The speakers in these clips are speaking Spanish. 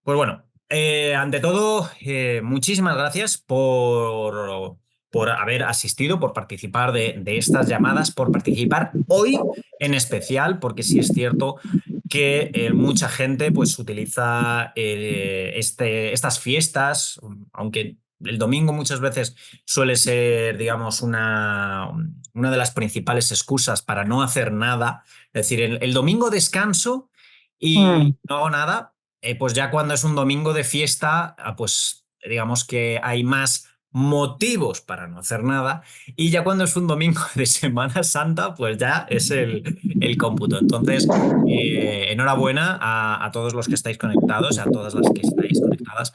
Pues bueno, ante todo, muchísimas gracias por haber asistido, por participar de estas llamadas, por participar hoy en especial, porque sí es cierto que mucha gente pues utiliza estas fiestas, aunque el domingo muchas veces suele ser, digamos, una de las principales excusas para no hacer nada. Es decir, el domingo descanso Mm, y no hago nada. Pues ya cuando es un domingo de fiesta, pues digamos que hay más motivos para no hacer nada. Y ya cuando es un domingo de Semana Santa, pues ya es el cómputo. Entonces, enhorabuena a todos los que estáis conectados, a todas las que estáis conectadas,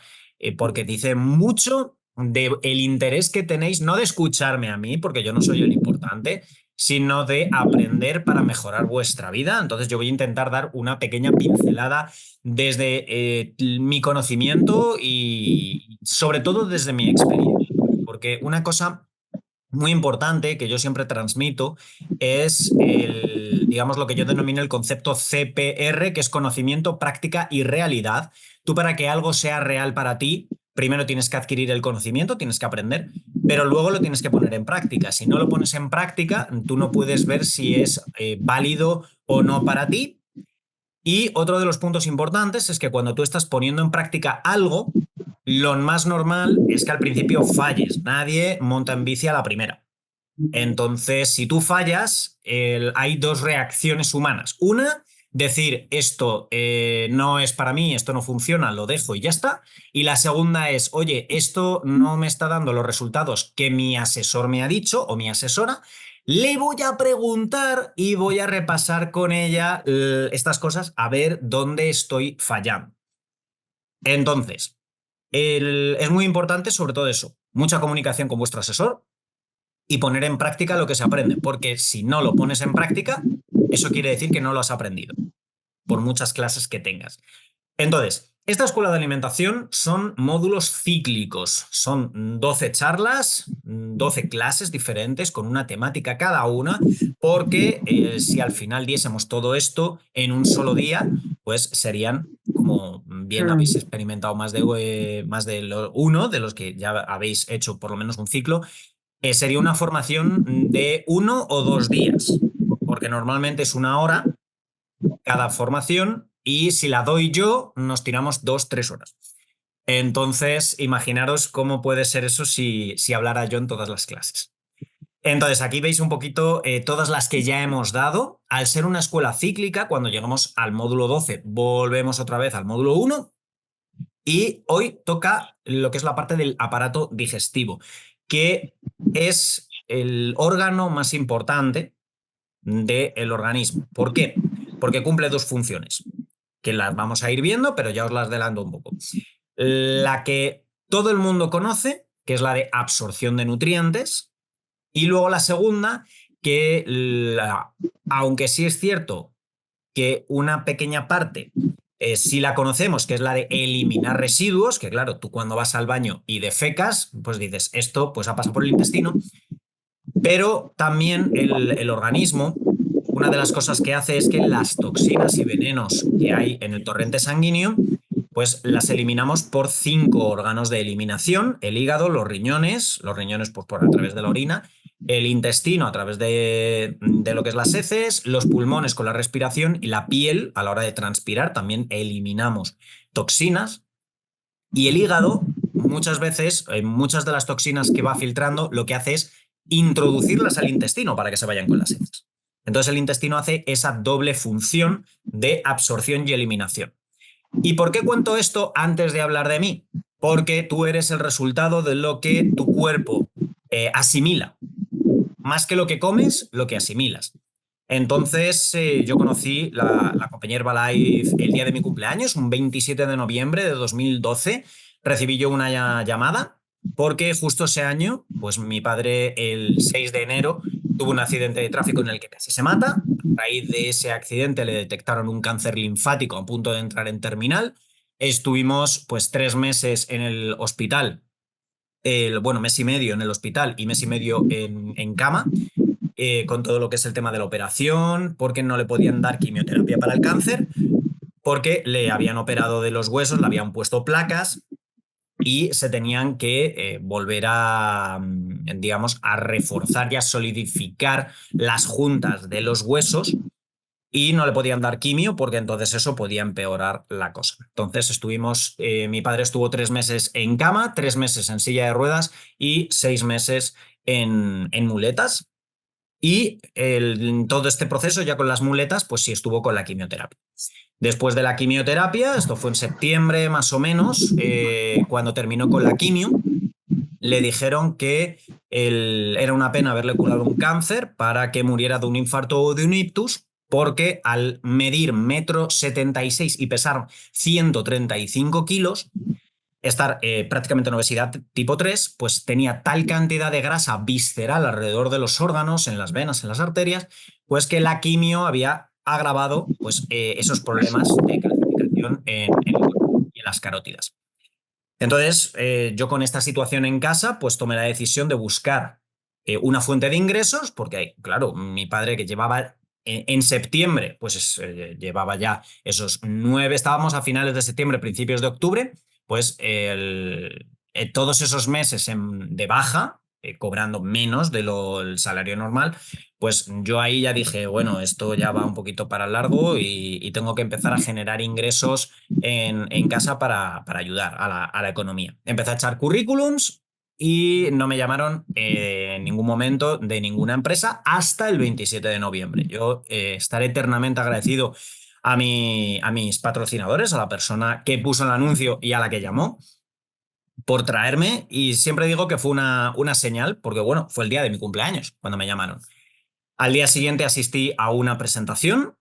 porque dice mucho de el interés que tenéis, no de escucharme a mí, porque yo no soy el importante, sino de aprender para mejorar vuestra vida. Entonces yo voy a intentar dar una pequeña pincelada desde mi conocimiento y sobre todo desde mi experiencia. Porque una cosa muy importante que yo siempre transmito es digamos, lo que yo denomino el concepto CPR, que es conocimiento, práctica y realidad. Tú para que algo sea real para ti, primero tienes que adquirir el conocimiento, tienes que aprender, pero luego lo tienes que poner en práctica. Si no lo pones en práctica, tú no puedes ver si es válido o no para ti. Y otro de los puntos importantes es que cuando tú estás poniendo en práctica algo, lo más normal es que al principio falles. Nadie monta en bici a la primera. Entonces, si tú fallas, hay dos reacciones humanas. Una, decir esto no es para mí, esto no funciona, lo dejo y ya está. Y la segunda es, oye, esto no me está dando los resultados que mi asesor me ha dicho o mi asesora. Le voy a preguntar y voy a repasar con ella estas cosas a ver dónde estoy fallando. Entonces, es muy importante sobre todo eso, mucha comunicación con vuestro asesor y poner en práctica lo que se aprende, porque si no lo pones en práctica, eso quiere decir que no lo has aprendido, por muchas clases que tengas. Entonces, esta escuela de alimentación son módulos cíclicos, son 12 charlas, 12 clases diferentes con una temática cada una, porque si al final diésemos todo esto en un solo día, pues serían, como bien habéis mm. experimentado más de uno de los que ya habéis hecho por lo menos un ciclo, sería una formación de 1 o 2 días, porque normalmente es 1 hora cada formación y si la doy yo nos tiramos 2, 3 horas. Entonces, imaginaros cómo puede ser eso si hablara yo en todas las clases. Entonces, aquí veis un poquito todas las que ya hemos dado. Al ser una escuela cíclica, cuando llegamos al módulo 12 volvemos otra vez al módulo 1 y hoy toca lo que es la parte del aparato digestivo, que es el órgano más importante del organismo. ¿Por qué? Porque cumple dos funciones, que las vamos a ir viendo, pero ya os las adelanto un poco. La que todo el mundo conoce, que es la de absorción de nutrientes, y luego la segunda, que aunque sí es cierto que una pequeña parte sí la conocemos, que es la de eliminar residuos, que claro, tú cuando vas al baño y defecas, pues dices, esto pues ha pasado por el intestino, pero también el organismo, una de las cosas que hace es que las toxinas y venenos que hay en el torrente sanguíneo, pues las eliminamos por 5 órganos de eliminación: el hígado, los riñones pues por a través de la orina, el intestino a través de lo que es las heces, los pulmones con la respiración y la piel a la hora de transpirar también eliminamos toxinas. Y el hígado, muchas veces, muchas de las toxinas que va filtrando, lo que hace es introducirlas al intestino para que se vayan con las heces. Entonces el intestino hace esa doble función de absorción y eliminación. ¿Y por qué cuento esto antes de hablar de mí? Porque tú eres el resultado de lo que tu cuerpo asimila. Más que lo que comes, lo que asimilas. Entonces, yo conocí la compañía Herbalife el día de mi cumpleaños, un 27 de noviembre de 2012. Recibí yo una llamada porque justo ese año, pues mi padre el 6 de enero tuvo un accidente de tráfico en el que casi se mata. A raíz de ese accidente le detectaron un cáncer linfático a punto de entrar en terminal. Estuvimos pues 3 meses en el hospital, bueno, mes y medio en el hospital y mes y medio en cama, con todo lo que es el tema de la operación, porque no le podían dar quimioterapia para el cáncer, porque le habían operado de los huesos, le habían puesto placas y se tenían que volver a, digamos, a reforzar y a solidificar las juntas de los huesos y no le podían dar quimio porque entonces eso podía empeorar la cosa. Entonces mi padre estuvo 3 meses en cama, 3 meses en silla de ruedas y 6 meses en muletas. Y todo este proceso ya con las muletas, pues sí estuvo con la quimioterapia. Después de la quimioterapia, esto fue en septiembre más o menos, cuando terminó con la quimio, le dijeron que era una pena haberle curado un cáncer para que muriera de un infarto o de un ictus, porque al medir 1,76 m y pesar 135 kilos, estar prácticamente en obesidad tipo 3, pues tenía tal cantidad de grasa visceral alrededor de los órganos, en las venas, en las arterias, pues que la quimio había agravado pues, esos problemas de calcificación en el cuerpo y en las carótidas. Entonces, yo con esta situación en casa, pues tomé la decisión de buscar una fuente de ingresos, porque, claro, mi padre que llevaba en septiembre, pues llevaba ya esos 9, estábamos a finales de septiembre, principios de octubre, pues todos esos meses de baja, cobrando menos de el salario normal, pues yo ahí ya dije, bueno, esto ya va un poquito para largo y tengo que empezar a generar ingresos en casa para ayudar a la economía. Empecé a echar currículums y no me llamaron en ningún momento de ninguna empresa hasta el 27 de noviembre. Yo estaré eternamente agradecido a mis patrocinadores, a la persona que puso el anuncio y a la que llamó, por traerme, y siempre digo que fue una señal, porque bueno, fue el día de mi cumpleaños cuando me llamaron. Al día siguiente asistí a una presentación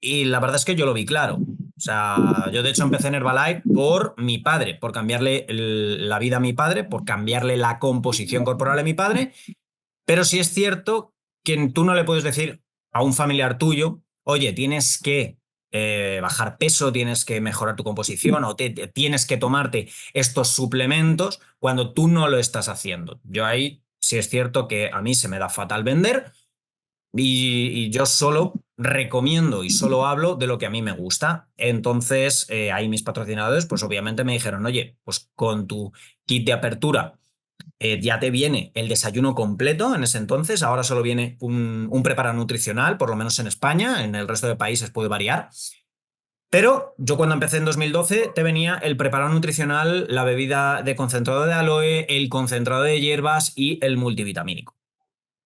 y la verdad es que yo lo vi claro. O sea, yo de hecho empecé en Herbalife por mi padre, por cambiarle la vida a mi padre, por cambiarle la composición corporal a mi padre, pero sí es cierto que tú no le puedes decir a un familiar tuyo, oye, tienes que bajar peso, tienes que mejorar tu composición o tienes que tomarte estos suplementos cuando tú no lo estás haciendo. Yo ahí sí es cierto que a mí se me da fatal vender y yo solo recomiendo y solo hablo de lo que a mí me gusta. Entonces, ahí mis patrocinadores, pues obviamente me dijeron, oye, pues con tu kit de apertura ya te viene el desayuno completo en ese entonces, ahora solo viene un preparado nutricional, por lo menos en España, en el resto de países puede variar. Pero yo cuando empecé en 2012 te venía el preparado nutricional, la bebida de concentrado de aloe, el concentrado de hierbas y el multivitamínico.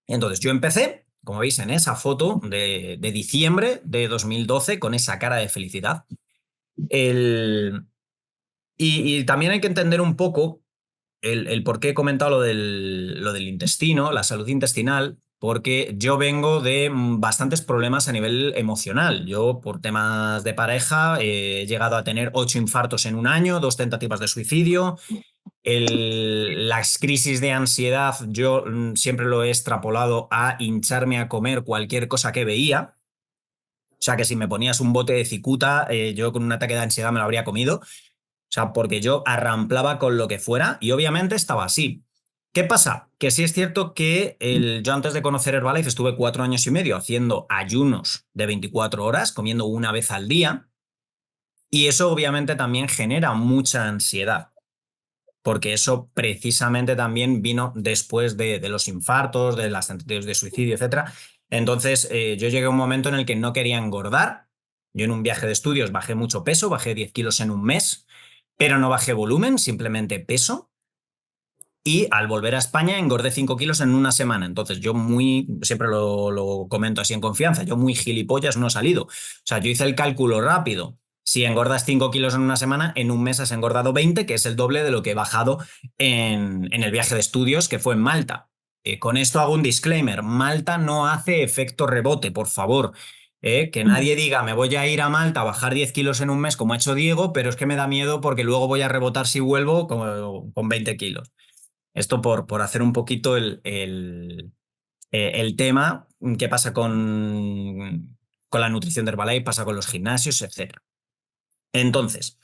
Entonces yo empecé, como veis en esa foto de diciembre de 2012, con esa cara de felicidad. El, y también hay que entender un poco el por qué he comentado lo del intestino, la salud intestinal, porque yo vengo de bastantes problemas a nivel emocional. Yo, por temas de pareja, he llegado a tener 8 infartos en un año, 2 tentativas de suicidio. Las crisis de ansiedad, yo siempre lo he extrapolado a hincharme a comer cualquier cosa que veía. O sea, que si me ponías un bote de cicuta, yo con un ataque de ansiedad me lo habría comido. O sea, porque yo arramplaba con lo que fuera y obviamente estaba así. ¿Qué pasa? Que sí es cierto que yo antes de conocer Herbalife estuve 4 años y medio haciendo ayunos de 24 horas, comiendo una vez al día, y eso obviamente también genera mucha ansiedad, porque eso precisamente también vino después de los infartos, de las tentativas de suicidio, etcétera. Entonces, yo llegué a un momento en el que no quería engordar. Yo en un viaje de estudios bajé mucho peso, bajé 10 kilos en un mes, pero no bajé volumen, simplemente peso. Y al volver a España engordé 5 kilos en una semana. Entonces yo siempre lo comento así en confianza, yo muy gilipollas no he salido. O sea, yo hice el cálculo rápido. Si engordas 5 kilos en una semana, en un mes has engordado 20, que es el doble de lo que he bajado en el viaje de estudios que fue en Malta. Con esto hago un disclaimer, Malta no hace efecto rebote, por favor. Que nadie diga, me voy a ir a Malta a bajar 10 kilos en un mes como ha hecho Diego, pero es que me da miedo porque luego voy a rebotar si vuelvo con 20 kilos. Esto por hacer un poquito el tema, qué pasa con la nutrición de Herbalife, pasa con los gimnasios, etc. Entonces,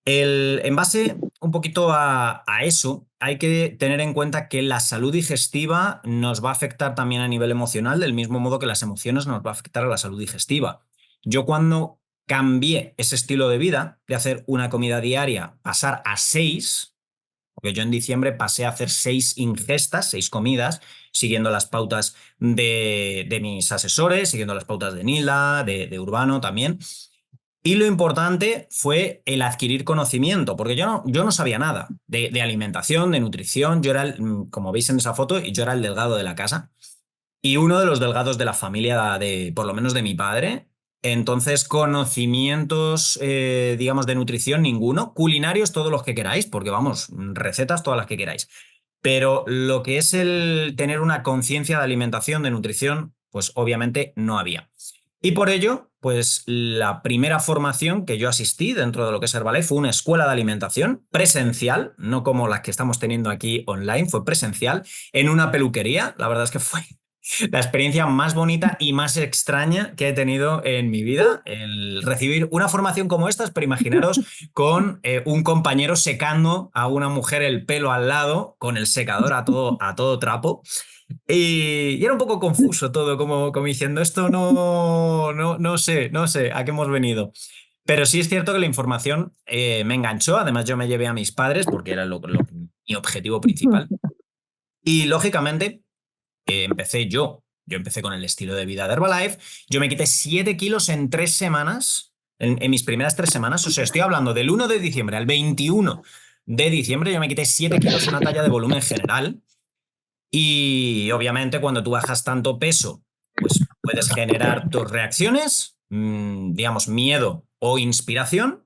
en base un poquito a eso, hay que tener en cuenta que la salud digestiva nos va a afectar también a nivel emocional, del mismo modo que las emociones nos va a afectar a la salud digestiva. Yo cuando cambié ese estilo de vida de hacer una comida diaria, pasar a 6, porque yo en diciembre pasé a hacer 6 ingestas, 6 comidas, siguiendo las pautas de mis asesores, siguiendo las pautas de Nila, de Urbano también. Y lo importante fue el adquirir conocimiento, porque yo no sabía nada de alimentación, de nutrición. Yo era, como veis en esa foto, yo era el delgado de la casa y uno de los delgados de la familia, por lo menos de mi padre. Entonces, conocimientos, digamos, de nutrición, ninguno. Culinarios, todos los que queráis, porque vamos, recetas, todas las que queráis. Pero lo que es el tener una conciencia de alimentación, de nutrición, pues obviamente no había. Y por ello, pues la primera formación que yo asistí dentro de lo que es Herbalife fue una escuela de alimentación presencial, no como las que estamos teniendo aquí online, fue presencial, en una peluquería. La verdad es que fue la experiencia más bonita y más extraña que he tenido en mi vida, el recibir una formación como esta, pero imaginaros con un compañero secando a una mujer el pelo al lado, con el secador a todo trapo. Y era un poco confuso todo, como diciendo, esto no sé a qué hemos venido. Pero sí es cierto que la información me enganchó. Además, yo me llevé a mis padres porque era mi objetivo principal. Y lógicamente, empecé yo. Yo empecé con el estilo de vida de Herbalife. Yo me quité 7 kilos en 3 semanas, en mis primeras 3 semanas. O sea, estoy hablando del 1 de diciembre al 21 de diciembre. Yo me quité 7 kilos, una talla de volumen general. Y obviamente cuando tú bajas tanto peso, pues puedes generar dos reacciones, digamos, miedo o inspiración.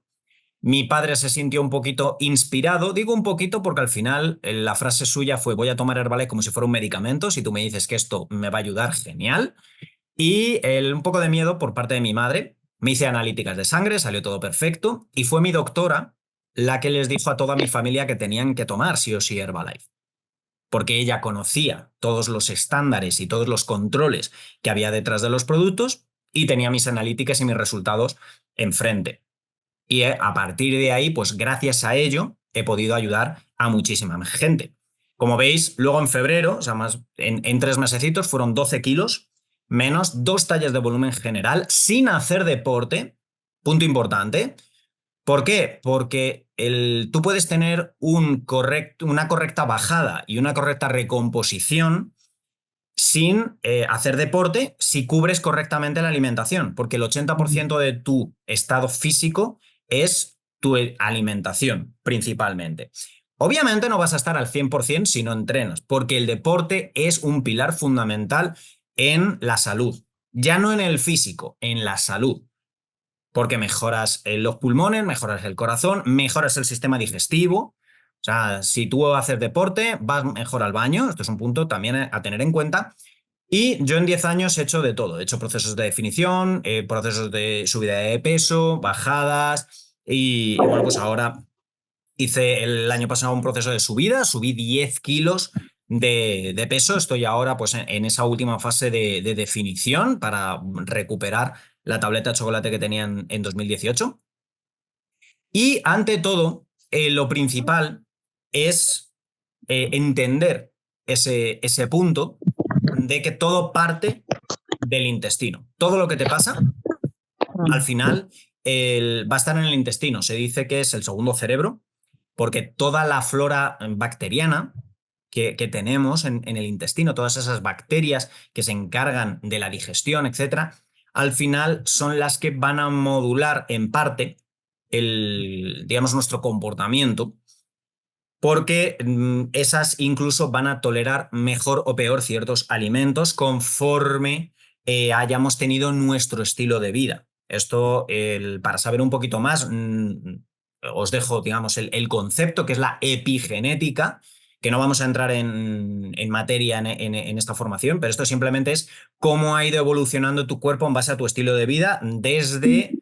Mi padre se sintió un poquito inspirado, digo un poquito porque al final la frase suya fue voy a tomar Herbalife como si fuera un medicamento, si tú me dices que esto me va a ayudar, genial. Y un poco de miedo por parte de mi madre, me hice analíticas de sangre, salió todo perfecto y fue mi doctora la que les dijo a toda mi familia que tenían que tomar sí o sí Herbalife, porque ella conocía todos los estándares y todos los controles que había detrás de los productos y tenía mis analíticas y mis resultados enfrente. Y a partir de ahí, pues gracias a ello, he podido ayudar a muchísima gente. Como veis, luego en febrero, o sea, más en 3 mesecitos, fueron 12 kilos, menos 2 tallas de volumen general, sin hacer deporte, punto importante. ¿Por qué? Porque tú puedes tener una correcta bajada y una correcta recomposición sin hacer deporte si cubres correctamente la alimentación, porque el 80% de tu estado físico es tu alimentación principalmente. Obviamente no vas a estar al 100% si no entrenas, porque el deporte es un pilar fundamental en la salud, ya no en el físico, en la salud, porque mejoras los pulmones, mejoras el corazón, mejoras el sistema digestivo. O sea, si tú haces deporte, vas mejor al baño. Esto es un punto también a tener en cuenta. Y yo en 10 años he hecho de todo. He hecho procesos de definición, procesos de subida de peso, bajadas. Y bueno, pues ahora hice el año pasado un proceso de subida, subí 10 kilos de peso. Estoy ahora pues en esa última fase de definición para recuperar la tableta de chocolate que tenía en 2018. Y ante todo, lo principal es entender ese punto de que todo parte del intestino. Todo lo que te pasa, al final, va a estar en el intestino. Se dice que es el segundo cerebro, porque toda la flora bacteriana que tenemos en el intestino, todas esas bacterias que se encargan de la digestión, etcétera, al final son las que van a modular en parte digamos, nuestro comportamiento, porque esas incluso van a tolerar mejor o peor ciertos alimentos conforme hayamos tenido nuestro estilo de vida. Esto, para saber un poquito más, os dejo, digamos, el concepto que es la epigenética, que no vamos a entrar en materia en esta formación, pero esto simplemente es cómo ha ido evolucionando tu cuerpo en base a tu estilo de vida desde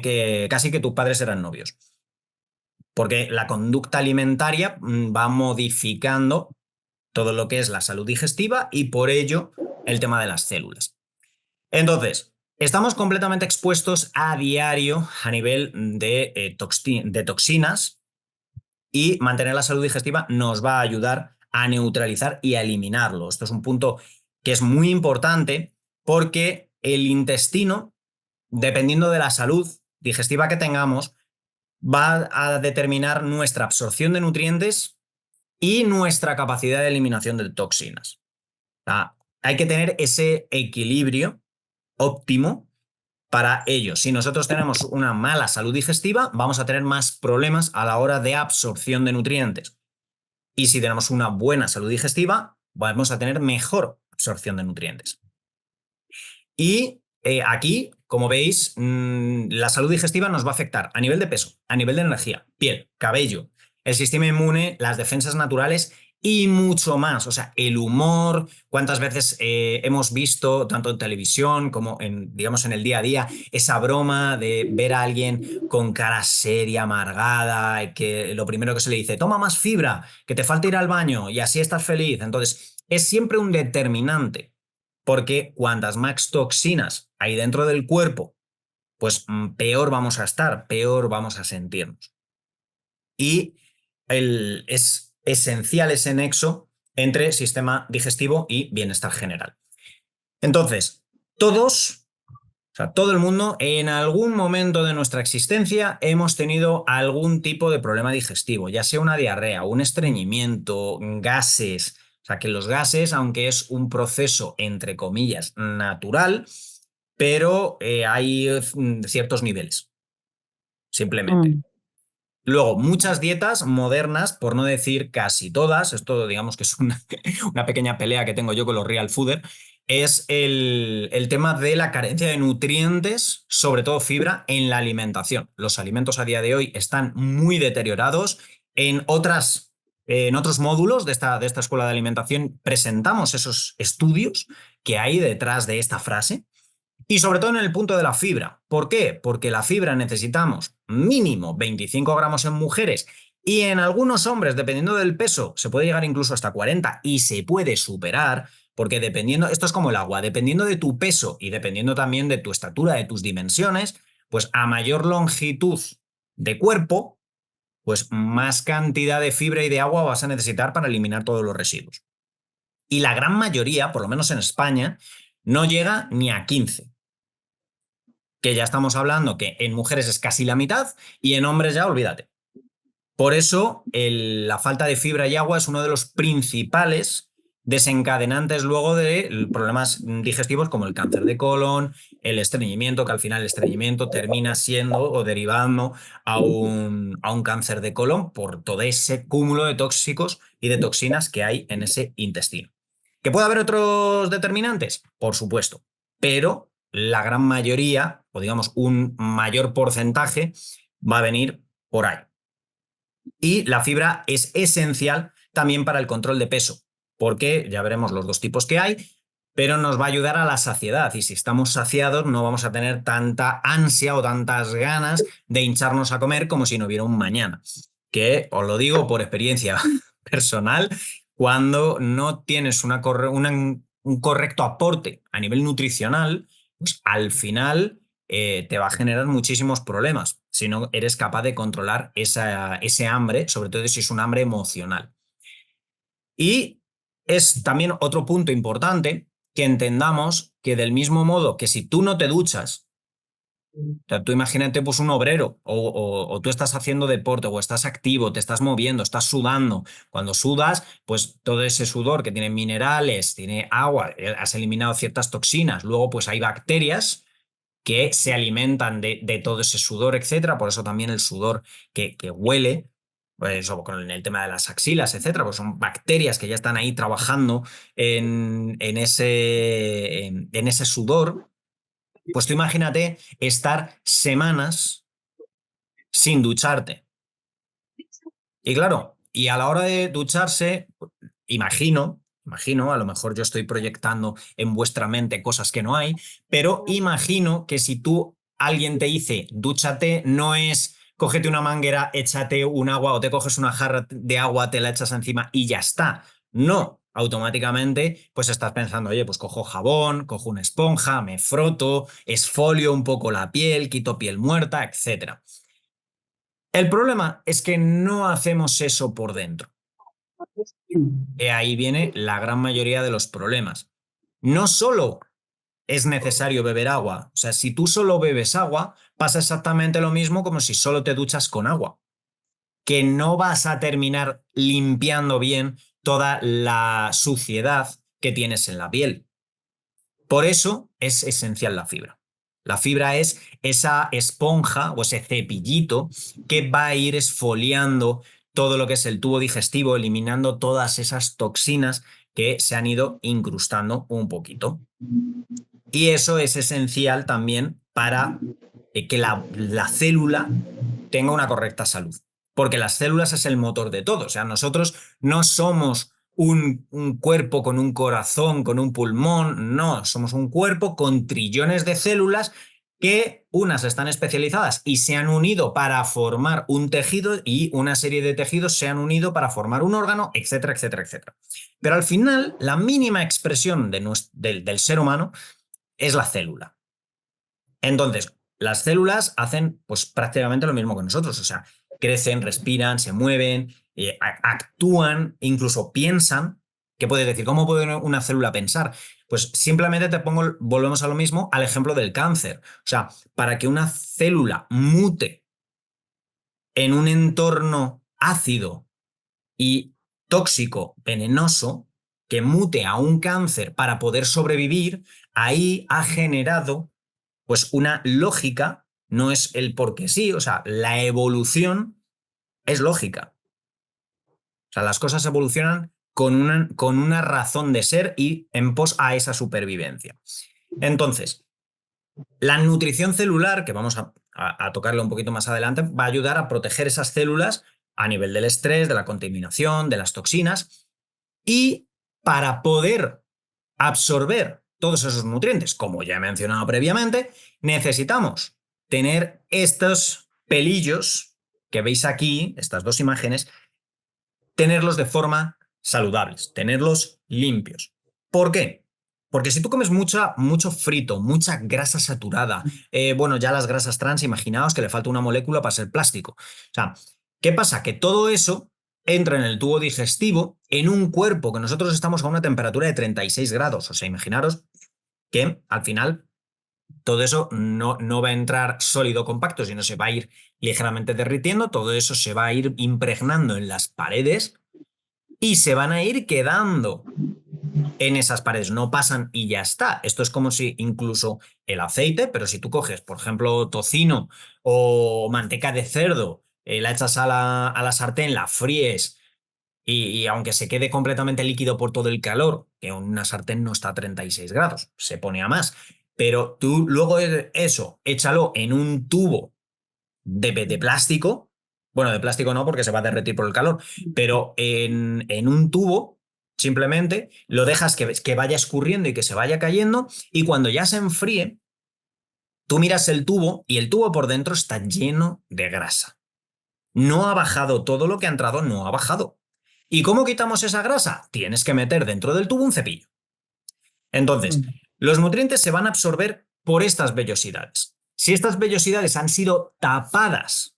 que casi que tus padres eran novios, porque la conducta alimentaria va modificando todo lo que es la salud digestiva y por ello el tema de las células. Entonces, estamos completamente expuestos a diario a nivel de toxinas, y mantener la salud digestiva nos va a ayudar a neutralizar y a eliminarlo. Esto es un punto que es muy importante porque el intestino, dependiendo de la salud, digestiva que tengamos va a determinar nuestra absorción de nutrientes y nuestra capacidad de eliminación de toxinas. O sea, hay que tener ese equilibrio óptimo para ello. Si nosotros tenemos una mala salud digestiva, vamos a tener más problemas a la hora de absorción de nutrientes. Y si tenemos una buena salud digestiva, vamos a tener mejor absorción de nutrientes. Y aquí, como veis, la salud digestiva nos va a afectar a nivel de peso, a nivel de energía, piel, cabello, el sistema inmune, las defensas naturales y mucho más. O sea, el humor, cuántas veces hemos visto, tanto en televisión como en, digamos, en el día a día, esa broma de ver a alguien con cara seria, amargada, que lo primero que se le dice, toma más fibra, que te falta ir al baño y así estás feliz. Entonces, es siempre un determinante porque cuantas más toxinas hay dentro del cuerpo, pues peor vamos a estar, peor vamos a sentirnos. Y es esencial ese nexo entre sistema digestivo y bienestar general. Entonces, todos, o sea, todo el mundo, en algún momento de nuestra existencia hemos tenido algún tipo de problema digestivo, ya sea una diarrea, un estreñimiento, gases. O sea, que los gases, aunque es un proceso, entre comillas, natural, pero hay ciertos niveles, simplemente. Mm, Luego, muchas dietas modernas, por no decir casi todas, esto digamos que es una pequeña pelea que tengo yo con los real fooders, es el tema de la carencia de nutrientes, sobre todo fibra, en la alimentación. Los alimentos a día de hoy están muy deteriorados. En otros módulos de esta escuela de alimentación presentamos esos estudios que hay detrás de esta frase. Y sobre todo en el punto de la fibra. ¿Por qué? Porque la fibra necesitamos mínimo 25 gramos en mujeres y en algunos hombres, dependiendo del peso, se puede llegar incluso hasta 40 y se puede superar, porque dependiendo, esto es como el agua, dependiendo de tu peso y dependiendo también de tu estatura, de tus dimensiones, pues a mayor longitud de cuerpo, pues más cantidad de fibra y de agua vas a necesitar para eliminar todos los residuos. Y la gran mayoría, por lo menos en España, no llega ni a 15, que ya estamos hablando que en mujeres es casi la mitad y en hombres ya olvídate. Por eso la falta de fibra y agua es uno de los principales desencadenantes luego de problemas digestivos como el cáncer de colon, el estreñimiento, que al final el estreñimiento termina siendo o derivando a un cáncer de colon por todo ese cúmulo de tóxicos y de toxinas que hay en ese intestino. ¿Que puede haber otros determinantes? Por supuesto, pero la gran mayoría, o digamos un mayor porcentaje, va a venir por ahí. Y la fibra es esencial también para el control de peso, porque ya veremos los dos tipos que hay, pero nos va a ayudar a la saciedad. Y si estamos saciados, no vamos a tener tanta ansia o tantas ganas de hincharnos a comer como si no hubiera un mañana. Que os lo digo por experiencia personal, cuando no tienes un correcto aporte a nivel nutricional, pues al final te va a generar muchísimos problemas si no eres capaz de controlar ese hambre, sobre todo si es un hambre emocional. Y es también otro punto importante que entendamos que del mismo modo que si tú no te duchas, o sea, tú imagínate pues un obrero o tú estás haciendo deporte o estás activo, te estás moviendo, estás sudando. Cuando sudas, pues todo ese sudor que tiene minerales, tiene agua, has eliminado ciertas toxinas, luego pues hay bacterias que se alimentan de todo ese sudor, etcétera. Por eso también el sudor que huele, pues, o con el tema de las axilas, etcétera, pues son bacterias que ya están ahí trabajando en ese sudor. Pues tú imagínate estar semanas sin ducharte. Y claro, y a la hora de ducharse, imagino, a lo mejor yo estoy proyectando en vuestra mente cosas que no hay, pero imagino que si alguien te dice, dúchate, no es cógete una manguera, échate un agua o te coges una jarra de agua, te la echas encima y ya está. No, automáticamente pues estás pensando, oye, pues cojo jabón, cojo una esponja, me froto, esfolio un poco la piel, quito piel muerta, etcétera. El problema es que no hacemos eso por dentro. Ahí viene la gran mayoría de los problemas. No solo es necesario beber agua, o sea, si tú solo bebes agua, pasa exactamente lo mismo como si solo te duchas con agua, que no vas a terminar limpiando bien toda la suciedad que tienes en la piel. Por eso es esencial la fibra. La fibra es esa esponja o ese cepillito que va a ir esfoliando todo lo que es el tubo digestivo, eliminando todas esas toxinas que se han ido incrustando un poquito. Y eso es esencial también para que la célula tenga una correcta salud. Porque las células es el motor de todo. O sea, nosotros no somos un cuerpo con un corazón, con un pulmón, no, somos un cuerpo con trillones de células que unas están especializadas y se han unido para formar un tejido y una serie de tejidos se han unido para formar un órgano, etcétera, etcétera, etcétera. Pero al final, la mínima expresión del ser humano es la célula. Entonces, las células hacen pues prácticamente lo mismo que nosotros, o sea, crecen, respiran, se mueven, actúan, incluso piensan. ¿Qué puedes decir? ¿Cómo puede una célula pensar? Pues simplemente volvemos a lo mismo, al ejemplo del cáncer. O sea, para que una célula mute en un entorno ácido y tóxico, venenoso, que mute a un cáncer para poder sobrevivir, ahí ha generado pues una lógica, no es el porque sí, o sea, la evolución es lógica. O sea, las cosas evolucionan con una razón de ser y en pos a esa supervivencia. Entonces, la nutrición celular, que vamos a tocarlo un poquito más adelante, va a ayudar a proteger esas células a nivel del estrés, de la contaminación, de las toxinas, y para poder absorber todos esos nutrientes, como ya he mencionado previamente, necesitamos tener estos pelillos que veis aquí, estas dos imágenes, tenerlos de forma saludables, tenerlos limpios. ¿Por qué? Porque si tú comes mucho frito, mucha grasa saturada, bueno, ya las grasas trans, imaginaos que le falta una molécula para ser plástico. O sea, ¿qué pasa? Que todo eso entra en el tubo digestivo en un cuerpo que nosotros estamos a una temperatura de 36 grados. O sea, imaginaros que al final todo eso no va a entrar sólido compacto, sino se va a ir ligeramente derritiendo, todo eso se va a ir impregnando en las paredes y se van a ir quedando en esas paredes, no pasan y ya está. Esto es como si incluso el aceite, pero si tú coges, por ejemplo, tocino o manteca de cerdo, la echas a la sartén, la fríes y aunque se quede completamente líquido por todo el calor, que una sartén no está a 36 grados, se pone a más, pero tú luego eso, échalo en un tubo de plástico, bueno, de plástico no porque se va a derretir por el calor, pero en un tubo simplemente lo dejas que vaya escurriendo y que se vaya cayendo y cuando ya se enfríe, tú miras el tubo y el tubo por dentro está lleno de grasa. No ha bajado todo lo que ha entrado, no ha bajado. ¿Y cómo quitamos esa grasa? Tienes que meter dentro del tubo un cepillo. Entonces, los nutrientes se van a absorber por estas vellosidades. Si estas vellosidades han sido tapadas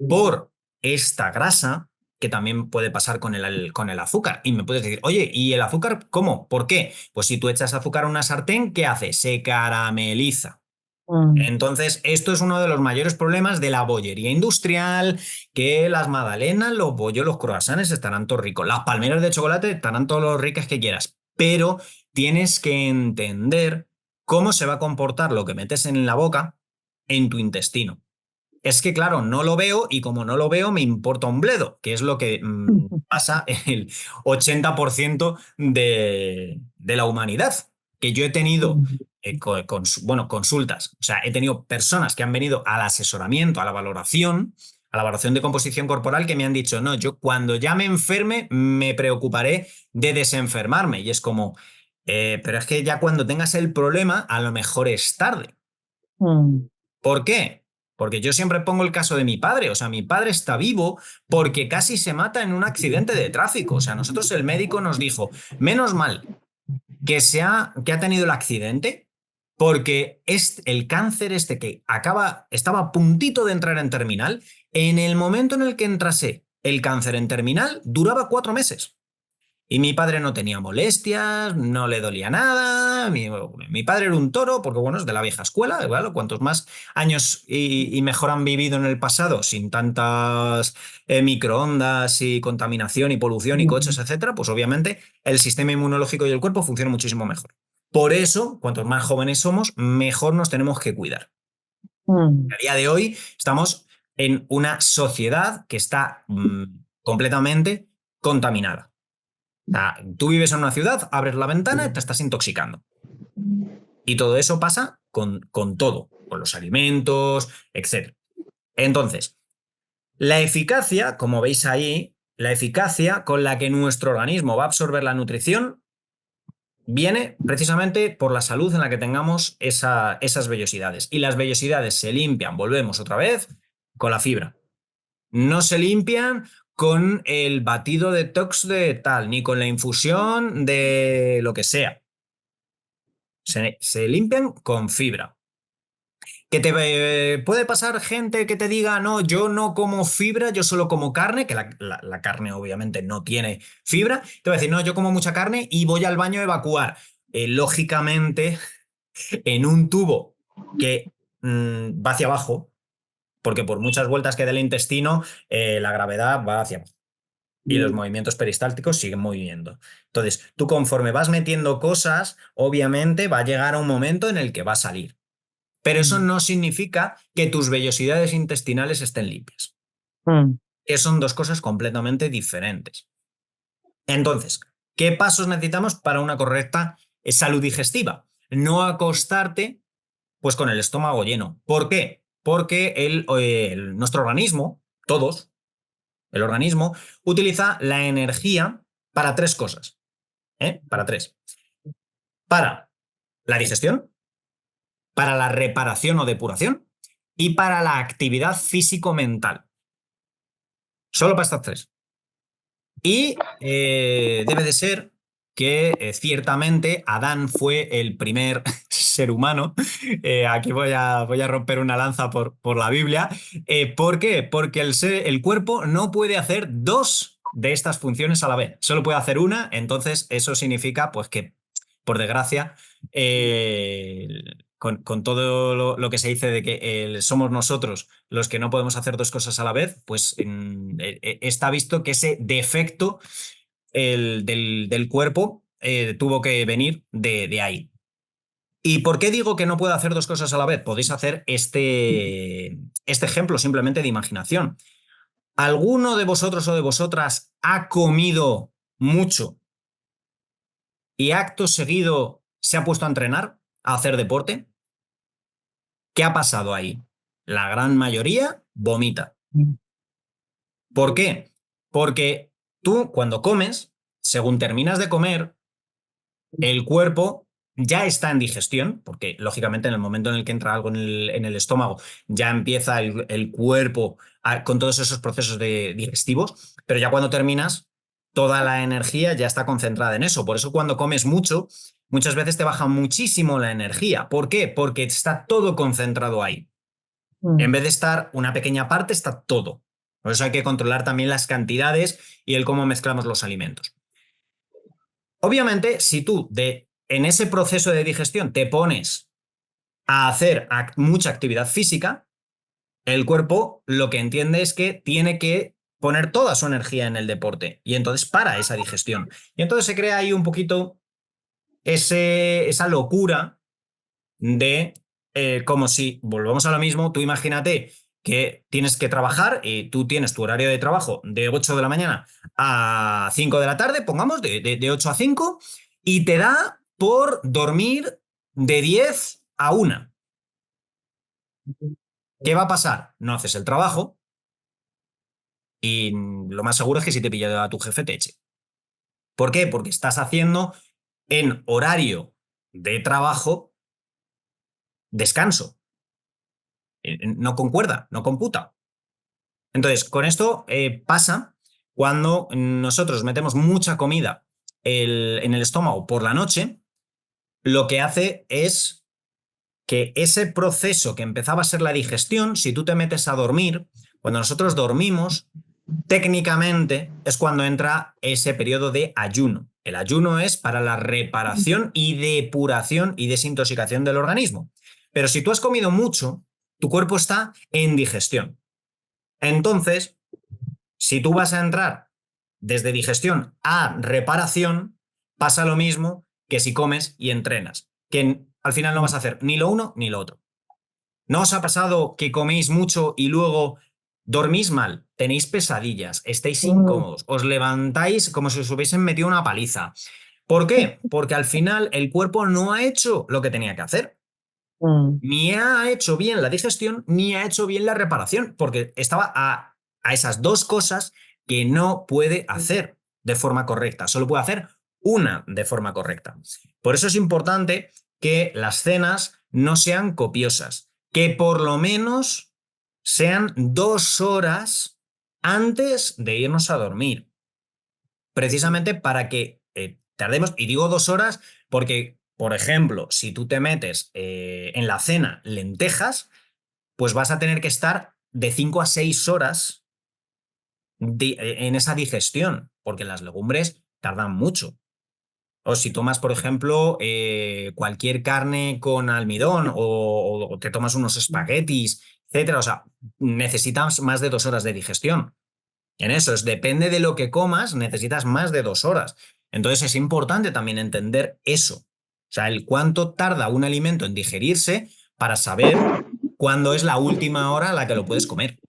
por esta grasa, que también puede pasar con el azúcar. Y me puedes decir, oye, ¿y el azúcar cómo? ¿Por qué? Pues si tú echas azúcar a una sartén, ¿qué hace? Se carameliza. Entonces, esto es uno de los mayores problemas de la bollería industrial, que las magdalenas, los bollos, los croissants estarán todos ricos, las palmeras de chocolate estarán todos los ricas que quieras, pero tienes que entender cómo se va a comportar lo que metes en la boca en tu intestino. Es que, claro, no lo veo y como no lo veo me importa un bledo, que es lo que pasa el 80% de la humanidad, que yo he tenido bueno, consultas, o sea, he tenido personas que han venido al asesoramiento, a la valoración de composición corporal, que me han dicho, no, yo cuando ya me enferme me preocuparé de desenfermarme. Y es como, pero es que ya cuando tengas el problema, a lo mejor es tarde. ¿Por qué? Porque yo siempre pongo el caso de mi padre. O sea, mi padre está vivo porque casi se mata en un accidente de tráfico. O sea, nosotros el médico nos dijo, menos mal que ha tenido el accidente porque es el cáncer este que estaba a puntito de entrar en terminal, en el momento en el que entrase el cáncer en terminal, duraba 4 meses. Y mi padre no tenía molestias, no le dolía nada. Mi padre era un toro, porque bueno, es de la vieja escuela. Claro, cuantos más años y mejor han vivido en el pasado, sin tantas microondas y contaminación y polución y coches, etcétera, pues obviamente el sistema inmunológico y el cuerpo funcionan muchísimo mejor. Por eso, cuantos más jóvenes somos, mejor nos tenemos que cuidar. Mm. A día de hoy estamos en una sociedad que está completamente contaminada. O sea, tú vives en una ciudad, abres la ventana y te estás intoxicando. Y todo eso pasa con todo, con los alimentos, etc. Entonces, la eficacia, como veis ahí, la eficacia con la que nuestro organismo va a absorber la nutrición viene precisamente por la salud en la que tengamos esas vellosidades. Y las vellosidades se limpian, volvemos otra vez, con la fibra. No se limpian con el batido detox de tal, ni con la infusión de lo que sea. Se limpian con fibra. Que te puede pasar gente que te diga, no, yo no como fibra, yo solo como carne, que la carne obviamente no tiene fibra. Te va a decir, no, yo como mucha carne y voy al baño a evacuar. Lógicamente, en un tubo que va hacia abajo, porque por muchas vueltas que dé el intestino, la gravedad va hacia abajo. Y los movimientos peristálticos siguen moviendo. Entonces, tú conforme vas metiendo cosas, obviamente va a llegar a un momento en el que va a salir. Pero eso no significa que tus vellosidades intestinales estén limpias. Mm. Que son dos cosas completamente diferentes. Entonces, ¿qué pasos necesitamos para una correcta salud digestiva? No acostarte pues con el estómago lleno. ¿Por qué? Porque nuestro organismo, todos, el organismo, utiliza la energía para tres cosas. Para tres. Para la digestión, para la reparación o depuración y para la actividad físico-mental. Solo para estas tres. Y debe de ser que ciertamente Adán fue el primer ser humano. Aquí voy a romper una lanza por la Biblia. ¿Por qué? Porque el cuerpo no puede hacer dos de estas funciones a la vez. Solo puede hacer una, entonces eso significa pues que, por desgracia, eh, con todo lo que se dice de que somos nosotros los que no podemos hacer dos cosas a la vez, pues está visto que ese defecto del cuerpo tuvo que venir de ahí. ¿Y por qué digo que no puedo hacer dos cosas a la vez? Podéis hacer este ejemplo simplemente de imaginación. ¿Alguno de vosotros o de vosotras ha comido mucho y acto seguido se ha puesto a entrenar, a hacer deporte? ¿Qué ha pasado ahí? La gran mayoría vomita. ¿Por qué? Porque tú cuando comes, según terminas de comer, el cuerpo ya está en digestión, porque lógicamente en el momento en el que entra algo en el estómago, ya empieza el cuerpo con todos esos procesos digestivos, pero ya cuando terminas, toda la energía ya está concentrada en eso. Por eso cuando comes mucho, muchas veces te baja muchísimo la energía. ¿Por qué? Porque está todo concentrado ahí. En Mm. vez de estar una pequeña parte, está todo. Por eso hay que controlar también las cantidades y el cómo mezclamos los alimentos. Obviamente, si tú en ese proceso de digestión te pones a hacer mucha actividad física, el cuerpo lo que entiende es que tiene que poner toda su energía en el deporte y entonces para esa digestión. Y entonces se crea ahí un poquito esa locura de como si, volvemos a lo mismo, tú imagínate que tienes que trabajar y tú tienes tu horario de trabajo de 8 de la mañana a 5 de la tarde, pongamos, de 8 a 5, y te da por dormir de 10 a 1. ¿Qué va a pasar? No haces el trabajo y lo más seguro es que si te pilla a tu jefe te eche. ¿Por qué? Porque estás haciendo en horario de trabajo descanso. No concuerda, no computa. Entonces, con esto pasa cuando nosotros metemos mucha comida en el estómago por la noche, lo que hace es que ese proceso que empezaba a ser la digestión, si tú te metes a dormir, cuando nosotros dormimos, técnicamente es cuando entra ese periodo de ayuno. El ayuno es para la reparación y depuración y desintoxicación del organismo. Pero si tú has comido mucho, tu cuerpo está en digestión. Entonces, si tú vas a entrar desde digestión a reparación, pasa lo mismo que si comes y entrenas, que al final no vas a hacer ni lo uno ni lo otro. ¿No os ha pasado que coméis mucho y luego dormís mal, tenéis pesadillas, estáis incómodos, os levantáis como si os hubiesen metido una paliza? ¿Por qué? Porque al final el cuerpo no ha hecho lo que tenía que hacer. Ni ha hecho bien la digestión, ni ha hecho bien la reparación, porque estaba a esas dos cosas que no puede hacer de forma correcta. Solo puede hacer una de forma correcta. Por eso es importante que las cenas no sean copiosas, que por lo menos sean 2 horas antes de irnos a dormir, precisamente para que tardemos, y digo 2 horas porque, por ejemplo, si tú te metes en la cena lentejas, pues vas a tener que estar de 5 a 6 horas en esa digestión, porque las legumbres tardan mucho. O si tomas, por ejemplo, cualquier carne con almidón o te tomas unos espaguetis, etcétera, o sea, necesitas más de 2 horas de digestión. En eso es, depende de lo que comas, necesitas más de 2 horas. Entonces es importante también entender eso. O sea, el cuánto tarda un alimento en digerirse para saber cuándo es la última hora a la que lo puedes comer.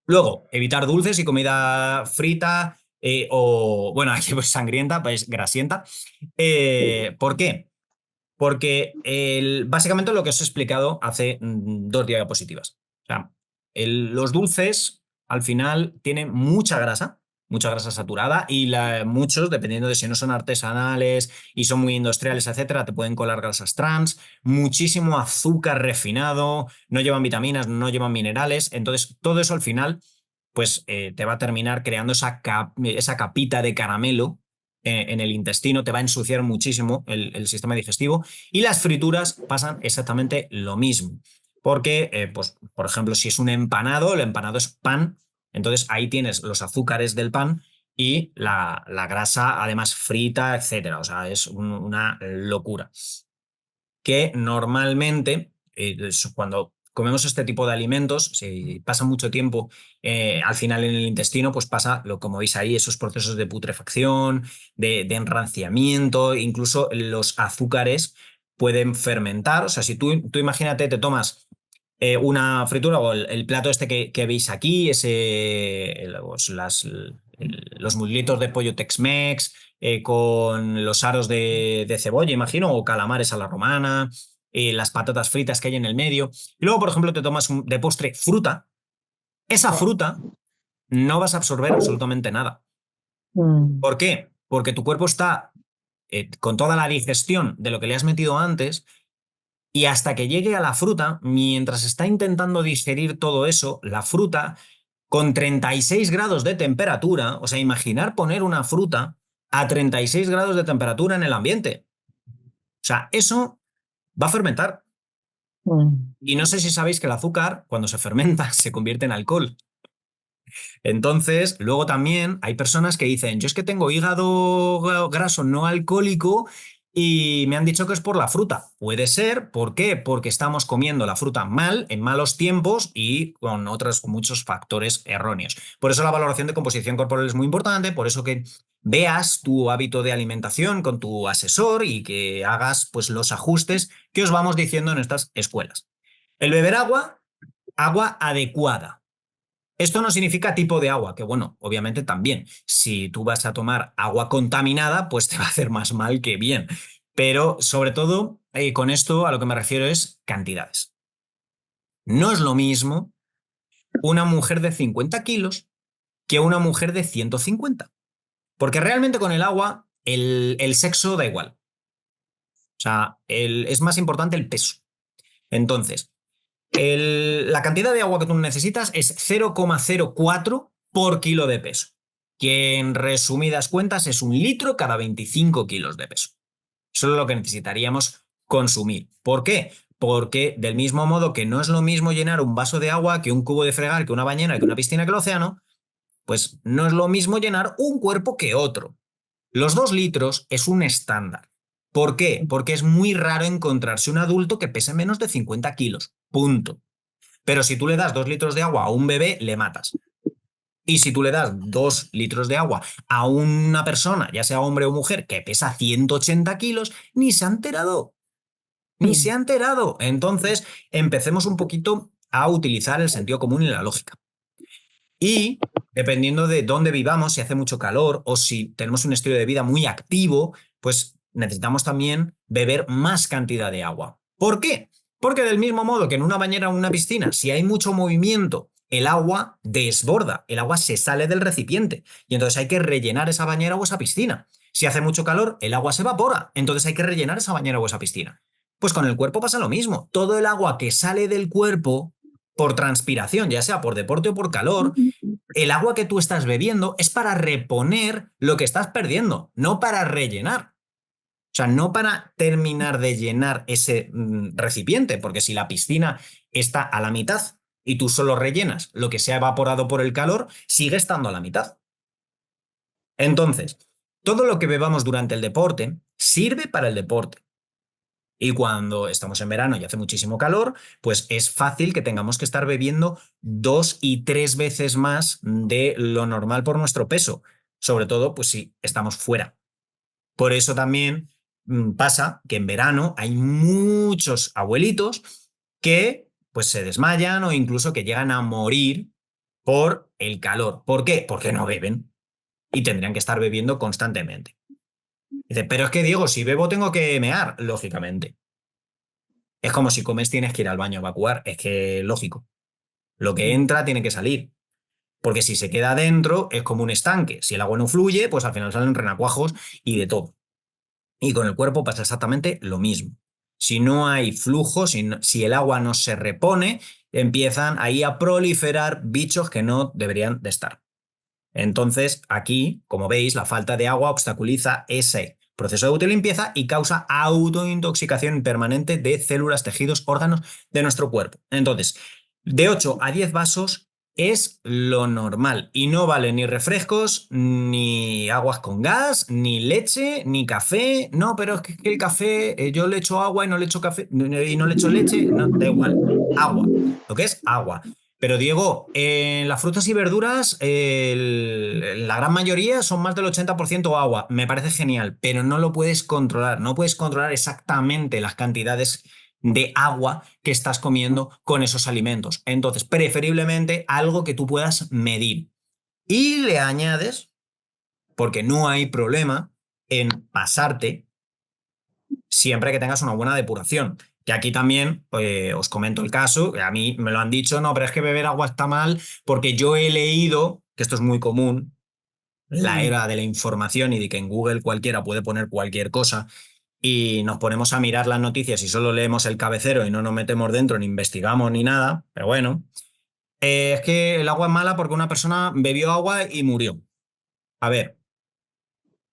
Luego, evitar dulces y comida frita o, bueno, aquí pues sangrienta, pues grasienta. ¿Por qué? Porque básicamente lo que os he explicado hace 2 diapositivas. O sea, los dulces al final tienen mucha grasa saturada y muchos, dependiendo de si no son artesanales y son muy industriales, etcétera, te pueden colar grasas trans, muchísimo azúcar refinado, no llevan vitaminas, no llevan minerales. Entonces, todo eso al final, pues te va a terminar creando esa capita de caramelo en el intestino, te va a ensuciar muchísimo el sistema digestivo y las frituras pasan exactamente lo mismo. Porque, pues, por ejemplo, si es un empanado, el empanado es pan, entonces ahí tienes los azúcares del pan y la grasa, además frita, etcétera. O sea, es una locura. Que normalmente, cuando comemos este tipo de alimentos, si pasa mucho tiempo al final en el intestino, pues pasa, como veis ahí, esos procesos de putrefacción, de enranciamiento, incluso los azúcares pueden fermentar. O sea, si tú imagínate, te tomas una fritura o el plato este que veis aquí, los muslitos de pollo Tex-Mex con los aros de cebolla, imagino, o calamares a la romana, las patatas fritas que hay en el medio. Y luego, por ejemplo, te tomas de postre fruta. Esa fruta no vas a absorber absolutamente nada. ¿Por qué? Porque tu cuerpo está con toda la digestión de lo que le has metido antes y hasta que llegue a la fruta, mientras está intentando digerir todo eso, la fruta con 36 grados de temperatura, o sea, imaginar poner una fruta a 36 grados de temperatura en el ambiente. O sea, eso va a fermentar. Y no sé si sabéis que el azúcar, cuando se fermenta, se convierte en alcohol. Entonces, luego también hay personas que dicen, yo es que tengo hígado graso no alcohólico y me han dicho que es por la fruta. Puede ser, ¿por qué? Porque estamos comiendo la fruta mal, en malos tiempos y con otros muchos factores erróneos. Por eso la valoración de composición corporal es muy importante, por eso que veas tu hábito de alimentación con tu asesor y que hagas pues los ajustes que os vamos diciendo en estas escuelas. El beber agua, agua adecuada. Esto no significa tipo de agua, que bueno, obviamente también. Si tú vas a tomar agua contaminada, pues te va a hacer más mal que bien. Pero sobre todo, con esto a lo que me refiero es cantidades. No es lo mismo una mujer de 50 kilos que una mujer de 150. Porque realmente con el agua el sexo da igual. O sea, es más importante el peso. Entonces, la cantidad de agua que tú necesitas es 0,04 por kilo de peso, que en resumidas cuentas es 1 litro cada 25 kilos de peso. Eso es lo que necesitaríamos consumir. ¿Por qué? Porque del mismo modo que no es lo mismo llenar un vaso de agua que un cubo de fregar, que una bañera, que una piscina, que el océano, Pues no es lo mismo llenar un cuerpo que otro. Los 2 litros es un estándar. ¿Por qué? Porque es muy raro encontrarse un adulto que pese menos de 50 kilos. Punto. Pero si tú le das 2 litros de agua a un bebé, le matas. Y si tú le das 2 litros de agua a una persona, ya sea hombre o mujer, que pesa 180 kilos, ni se ha enterado. Ni se ha enterado. Entonces, empecemos un poquito a utilizar el sentido común y la lógica. Y dependiendo de dónde vivamos, si hace mucho calor o si tenemos un estilo de vida muy activo, pues necesitamos también beber más cantidad de agua. ¿Por qué? Porque del mismo modo que en una bañera o una piscina, si hay mucho movimiento, el agua desborda, el agua se sale del recipiente y entonces hay que rellenar esa bañera o esa piscina. Si hace mucho calor, el agua se evapora, entonces hay que rellenar esa bañera o esa piscina. Pues con el cuerpo pasa lo mismo. Todo el agua que sale del cuerpo por transpiración, ya sea por deporte o por calor, el agua que tú estás bebiendo es para reponer lo que estás perdiendo, no para rellenar. O sea, no para terminar de llenar ese recipiente, porque si la piscina está a la mitad y tú solo rellenas lo que se ha evaporado por el calor, sigue estando a la mitad. Entonces, todo lo que bebamos durante el deporte sirve para el deporte. Y cuando estamos en verano y hace muchísimo calor, pues es fácil que tengamos que estar bebiendo 2 y 3 veces más de lo normal por nuestro peso, sobre todo pues si estamos fuera. Por eso también pasa que en verano hay muchos abuelitos que pues se desmayan o incluso que llegan a morir por el calor. ¿Por qué? Porque no beben y tendrían que estar bebiendo constantemente. Dice, pero es que Diego, si bebo tengo que mear, lógicamente. Es como si comes tienes que ir al baño a evacuar, es que lógico. Lo que entra tiene que salir, porque si se queda dentro es como un estanque. Si el agua no fluye, pues al final salen renacuajos y de todo. Y con el cuerpo pasa exactamente lo mismo. Si no hay flujo, si el agua no se repone, empiezan ahí a proliferar bichos que no deberían de estar. Entonces, aquí, como veis, la falta de agua obstaculiza ese proceso de autolimpieza y causa autointoxicación permanente de células, tejidos, órganos de nuestro cuerpo. Entonces, de 8 a 10 vasos es lo normal y no vale ni refrescos, ni aguas con gas, ni leche, ni café. No, pero es que el café, yo le echo agua y no le echo café y no le echo leche. No, da igual. Agua. Lo que es agua. Pero Diego, en las frutas y verduras, la gran mayoría son más del 80% agua. Me parece genial, pero no lo puedes controlar. No puedes controlar exactamente las cantidades de agua que estás comiendo con esos alimentos. Entonces, preferiblemente algo que tú puedas medir. Y le añades, porque no hay problema en pasarte siempre que tengas una buena depuración. Que aquí también os comento el caso, que a mí me lo han dicho, no, pero es que beber agua está mal porque yo he leído, que esto es muy común, la era de la información y de que en Google cualquiera puede poner cualquier cosa y nos ponemos a mirar las noticias y solo leemos el cabecero y no nos metemos dentro, ni investigamos ni nada, pero bueno, es que el agua es mala porque una persona bebió agua y murió. A ver,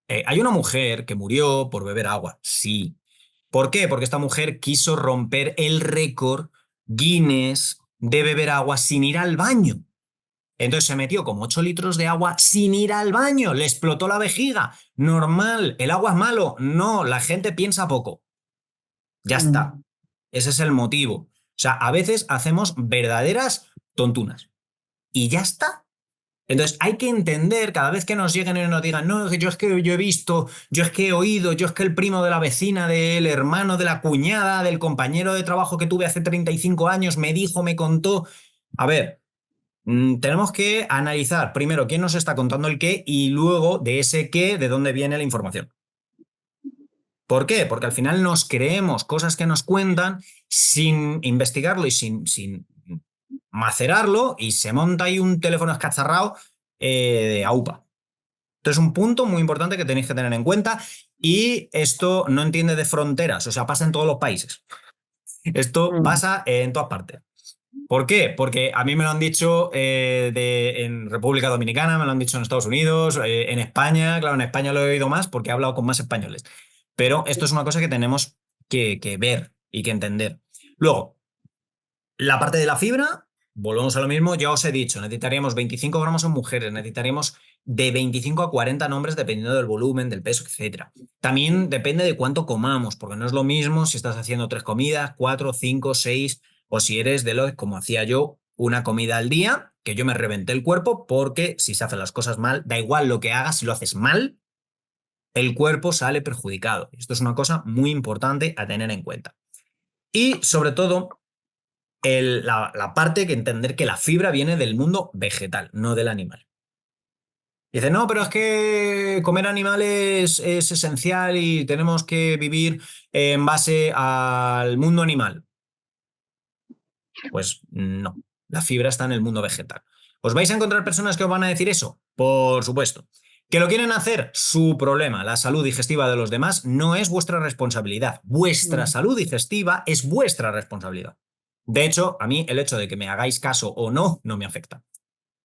hay una mujer que murió por beber agua, sí. ¿Por qué? Porque esta mujer quiso romper el récord Guinness de beber agua sin ir al baño. Entonces se metió como 8 litros de agua sin ir al baño, le explotó la vejiga. Normal, ¿el agua es malo? No, la gente piensa poco. Ya está. Ese es el motivo. O sea, a veces hacemos verdaderas tontunas. Y ya está. Entonces hay que entender cada vez que nos lleguen y nos digan, no, yo es que yo he visto, yo es que he oído, yo es que el primo de la vecina, del hermano, de la cuñada, del compañero de trabajo que tuve hace 35 años, me dijo, me contó. A ver, tenemos que analizar primero quién nos está contando el qué y luego de ese qué, de dónde viene la información. ¿Por qué? Porque al final nos creemos cosas que nos cuentan sin investigarlo y sin macerarlo y se monta ahí un teléfono escacharrado de AUPA. Entonces, un punto muy importante que tenéis que tener en cuenta y esto no entiende de fronteras, o sea, pasa en todos los países. Esto pasa en todas partes. ¿Por qué? Porque a mí me lo han dicho en República Dominicana, me lo han dicho en Estados Unidos, en España, claro, en España lo he oído más porque he hablado con más españoles. Pero esto es una cosa que tenemos que ver y que entender. Luego, la parte de la fibra. volvemos a lo mismo, ya os he dicho, necesitaríamos 25 gramos en mujeres, necesitaríamos de 25 a 40 nombres dependiendo del volumen, del peso, etcétera. También depende de cuánto comamos, porque no es lo mismo si estás haciendo 3 comidas, 4, 5, 6, o si eres de lo como hacía yo, una comida al día, que yo me reventé el cuerpo, porque si se hacen las cosas mal, da igual lo que hagas, si lo haces mal, el cuerpo sale perjudicado. Esto es una cosa muy importante a tener en cuenta. Y sobre todo, la parte que entender que la fibra viene del mundo vegetal, no del animal. Dice, no, pero es que comer animales es esencial y tenemos que vivir en base al mundo animal. Pues no, la fibra está en el mundo vegetal. ¿Os vais a encontrar personas que os van a decir eso? Por supuesto. ¿Que lo quieren hacer? Su problema. La salud digestiva de los demás no es vuestra responsabilidad. Vuestra salud digestiva es vuestra responsabilidad. De hecho, a mí el hecho de que me hagáis caso o no, no me afecta.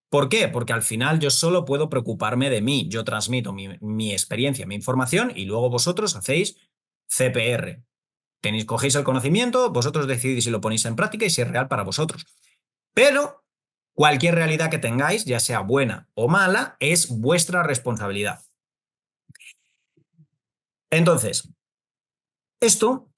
¿Por qué? Porque al final yo solo puedo preocuparme de mí. Yo transmito mi experiencia, mi información y luego vosotros hacéis CPR. Cogéis el conocimiento, vosotros decidís si lo ponéis en práctica y si es real para vosotros. Pero cualquier realidad que tengáis, ya sea buena o mala, es vuestra responsabilidad. Entonces, esto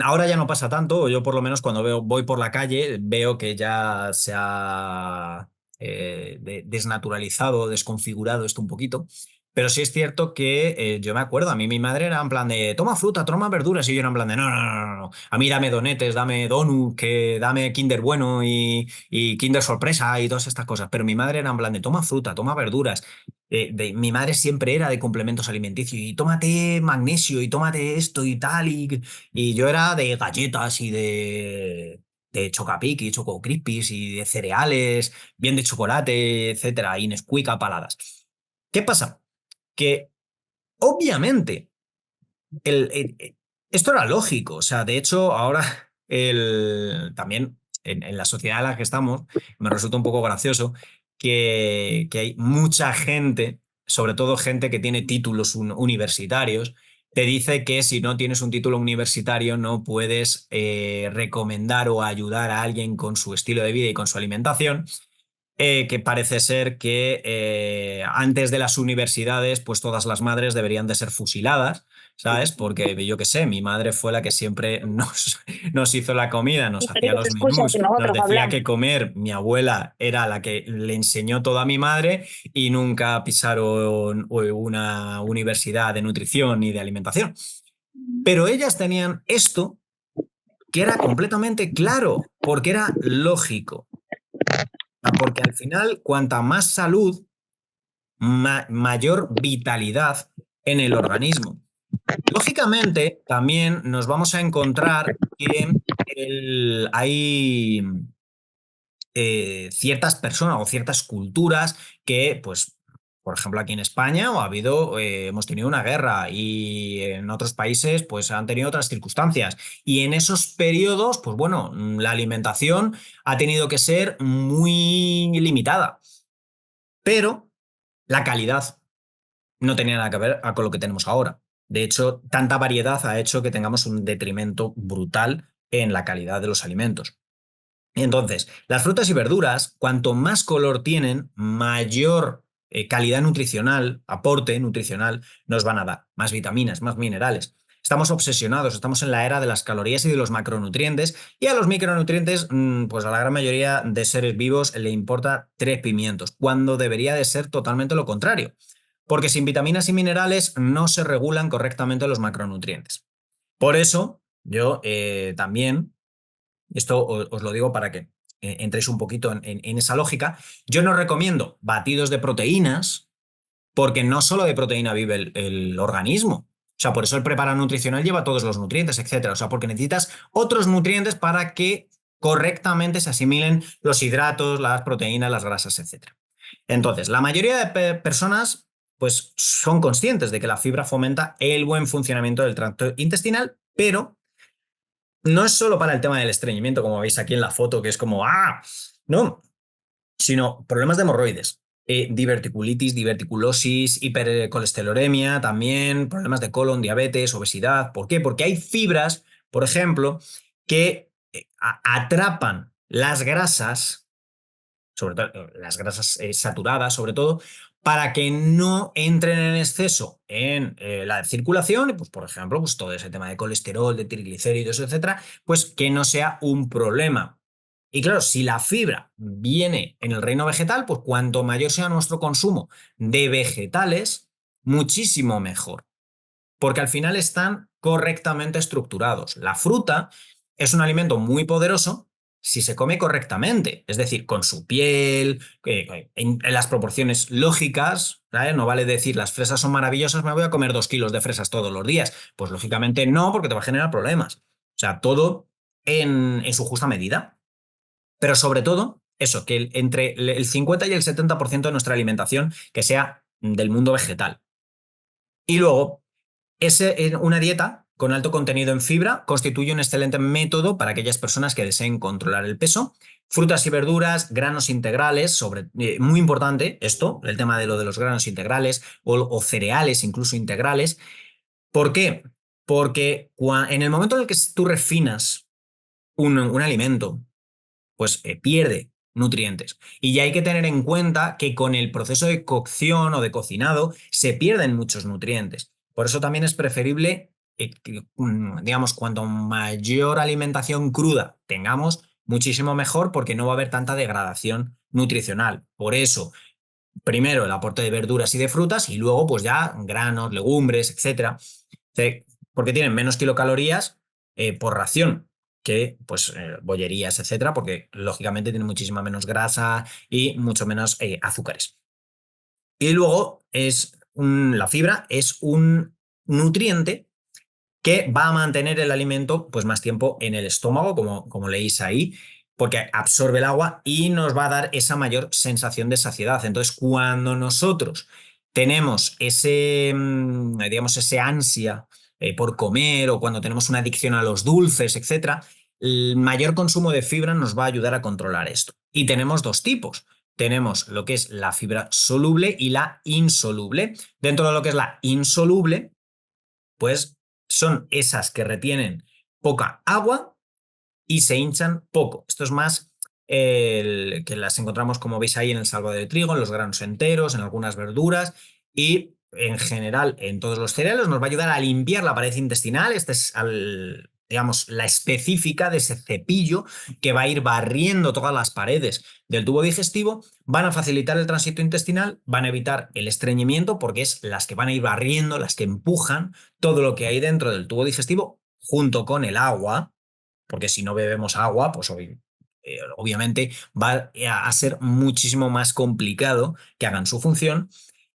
ahora ya no pasa tanto, yo por lo menos cuando voy por la calle veo que ya se ha desnaturalizado, desconfigurado esto un poquito, pero sí es cierto que yo me acuerdo, a mí mi madre era en plan de toma fruta, toma verduras y yo era en plan de no, no, no, no, no. A mí dame donetes, dame donut, que dame Kinder Bueno y Kinder Sorpresa y todas estas cosas, pero mi madre era en plan de toma fruta, toma verduras. Mi madre siempre era de complementos alimenticios y tómate magnesio y tómate esto y tal y yo era de galletas y de Chocapic y Choco Crispies y de cereales, bien de chocolate, etcétera, y Nesquik a paladas. ¿Qué pasa? Que obviamente esto era lógico, o sea, de hecho ahora también en la sociedad en la que estamos me resulta un poco gracioso que hay mucha gente, sobre todo gente que tiene títulos universitarios, te dice que si no tienes un título universitario no puedes recomendar o ayudar a alguien con su estilo de vida y con su alimentación, que parece ser que antes de las universidades, pues todas las madres deberían de ser fusiladas, ¿sabes? Porque yo qué sé, mi madre fue la que siempre nos hizo la comida, nos hacía Diferentes los excusas que menús, nos nosotros decía hablamos. que comer, mi abuela era la que le enseñó todo a mi madre y nunca pisaron una universidad de nutrición ni de alimentación. Pero ellas tenían esto que era completamente claro, porque era lógico. Porque al final, cuanta más salud, mayor vitalidad en el organismo. Lógicamente, también nos vamos a encontrar que hay ciertas personas o ciertas culturas que, pues, por ejemplo, aquí en España hemos tenido una guerra y en otros países, pues, han tenido otras circunstancias. Y en esos periodos, pues, bueno, la alimentación ha tenido que ser muy limitada, pero la calidad no tenía nada que ver con lo que tenemos ahora. De hecho, tanta variedad ha hecho que tengamos un detrimento brutal en la calidad de los alimentos. Entonces, las frutas y verduras, cuanto más color tienen, mayor calidad nutricional, aporte nutricional nos van a dar. Más vitaminas, más minerales. Estamos obsesionados, estamos en la era de las calorías y de los macronutrientes, y a los micronutrientes, pues a la gran mayoría de seres vivos le importa tres pimientos, cuando debería de ser totalmente lo contrario. Porque sin vitaminas y minerales no se regulan correctamente los macronutrientes. Por eso, yo también esto os lo digo para que entréis un poquito en esa lógica. Yo no recomiendo batidos de proteínas porque no solo de proteína vive el organismo. O sea, por eso el preparado nutricional lleva todos los nutrientes, etcétera. O sea, porque necesitas otros nutrientes para que correctamente se asimilen los hidratos, las proteínas, las grasas, etcétera. Entonces, la mayoría de personas pues son conscientes de que la fibra fomenta el buen funcionamiento del tracto intestinal, pero no es solo para el tema del estreñimiento, como veis aquí en la foto, que es como, ¡ah! No, sino problemas de hemorroides, diverticulitis, diverticulosis, hipercolesterolemia, también problemas de colon, diabetes, obesidad. ¿Por qué? Porque hay fibras, por ejemplo, que atrapan las grasas sobre todo las grasas saturadas, sobre todo, para que no entren en exceso en la circulación, y pues por ejemplo, pues todo ese tema de colesterol, de triglicéridos, etcétera, pues que no sea un problema. Y claro, si la fibra viene en el reino vegetal, pues cuanto mayor sea nuestro consumo de vegetales, muchísimo mejor, porque al final están correctamente estructurados. La fruta es un alimento muy poderoso si se come correctamente, es decir, con su piel, en las proporciones lógicas, ¿sabes? No vale decir las fresas son maravillosas, me voy a comer 2 kilos de fresas todos los días. Pues lógicamente no, porque te va a generar problemas. O sea, todo en su justa medida. Pero sobre todo, eso, que entre el 50 y el 70% de nuestra alimentación que sea del mundo vegetal. Y luego, una dieta con alto contenido en fibra constituye un excelente método para aquellas personas que deseen controlar el peso. Frutas y verduras, granos integrales, muy importante esto, el tema de lo de los granos integrales o cereales incluso integrales. ¿Por qué? Porque en el momento en el que tú refinas un alimento, pues pierde nutrientes. Y ya hay que tener en cuenta que con el proceso de cocción o de cocinado se pierden muchos nutrientes. Por eso también es preferible, digamos, cuanto mayor alimentación cruda tengamos, muchísimo mejor, porque no va a haber tanta degradación nutricional. Por eso, primero el aporte de verduras y de frutas y luego pues ya granos, legumbres, etcétera, porque tienen menos kilocalorías por ración que pues bollerías, etcétera, porque lógicamente tienen muchísima menos grasa y mucho menos azúcares. Y luego la fibra es un nutriente que va a mantener el alimento pues más tiempo en el estómago, como leéis ahí, porque absorbe el agua y nos va a dar esa mayor sensación de saciedad. Entonces, cuando nosotros tenemos digamos, ese ansia por comer, o cuando tenemos una adicción a los dulces, etcétera, el mayor consumo de fibra nos va a ayudar a controlar esto. Y tenemos dos tipos. Tenemos lo que es la fibra soluble y la insoluble. Dentro de lo que es la insoluble, pues son esas que retienen poca agua y se hinchan poco. Esto es más que las encontramos, como veis ahí, en el salvado de trigo, en los granos enteros, en algunas verduras y en general en todos los cereales. Nos va a ayudar a limpiar la pared intestinal. Esta es, digamos, la específica de ese cepillo que va a ir barriendo todas las paredes del tubo digestivo. Van a facilitar el tránsito intestinal, van a evitar el estreñimiento, porque es las que van a ir barriendo, las que empujan todo lo que hay dentro del tubo digestivo junto con el agua, porque si no bebemos agua, pues obviamente va a ser muchísimo más complicado que hagan su función,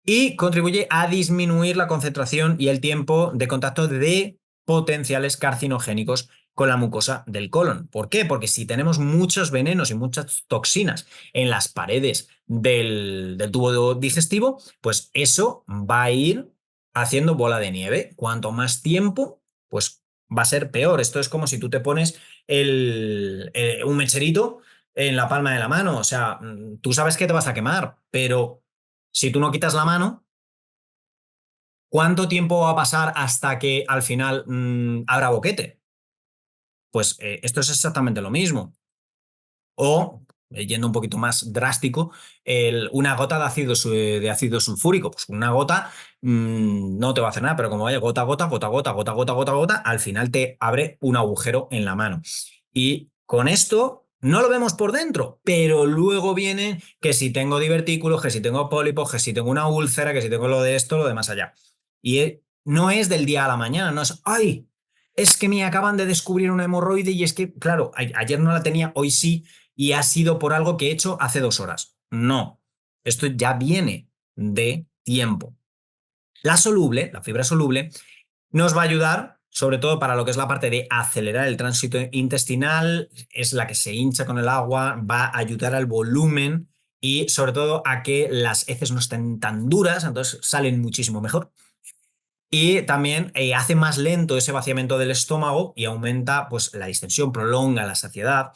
y contribuye a disminuir la concentración y el tiempo de contacto de potenciales carcinogénicos con la mucosa del colon. ¿Por qué? Porque si tenemos muchos venenos y muchas toxinas en las paredes del tubo digestivo, pues eso va a ir haciendo bola de nieve. Cuanto más tiempo, pues va a ser peor. Esto es como si tú te pones un mecherito en la palma de la mano. O sea, tú sabes que te vas a quemar, pero si tú no quitas la mano, ¿cuánto tiempo va a pasar hasta que al final abra boquete? Pues esto es exactamente lo mismo. O, yendo un poquito más drástico, una gota de ácido sulfúrico. Pues una gota no te va a hacer nada, pero como vaya gota, gota, gota, gota, gota, gota, gota, gota, al final te abre un agujero en la mano. Y con esto no lo vemos por dentro, pero luego viene que si tengo divertículos, que si tengo pólipos, que si tengo una úlcera, que si tengo lo de esto, lo de más allá. Y no es del día a la mañana, no es, ¡ay! Es que me acaban de descubrir una hemorroide y es que, claro, ayer no la tenía, hoy sí, y ha sido por algo que he hecho hace 2 horas. No, esto ya viene de tiempo. La soluble, la fibra soluble, nos va a ayudar, sobre todo para lo que es la parte de acelerar el tránsito intestinal, es la que se hincha con el agua, va a ayudar al volumen y sobre todo a que las heces no estén tan duras, entonces salen muchísimo mejor. Y también hace más lento ese vaciamiento del estómago y aumenta pues, la distensión, prolonga la saciedad.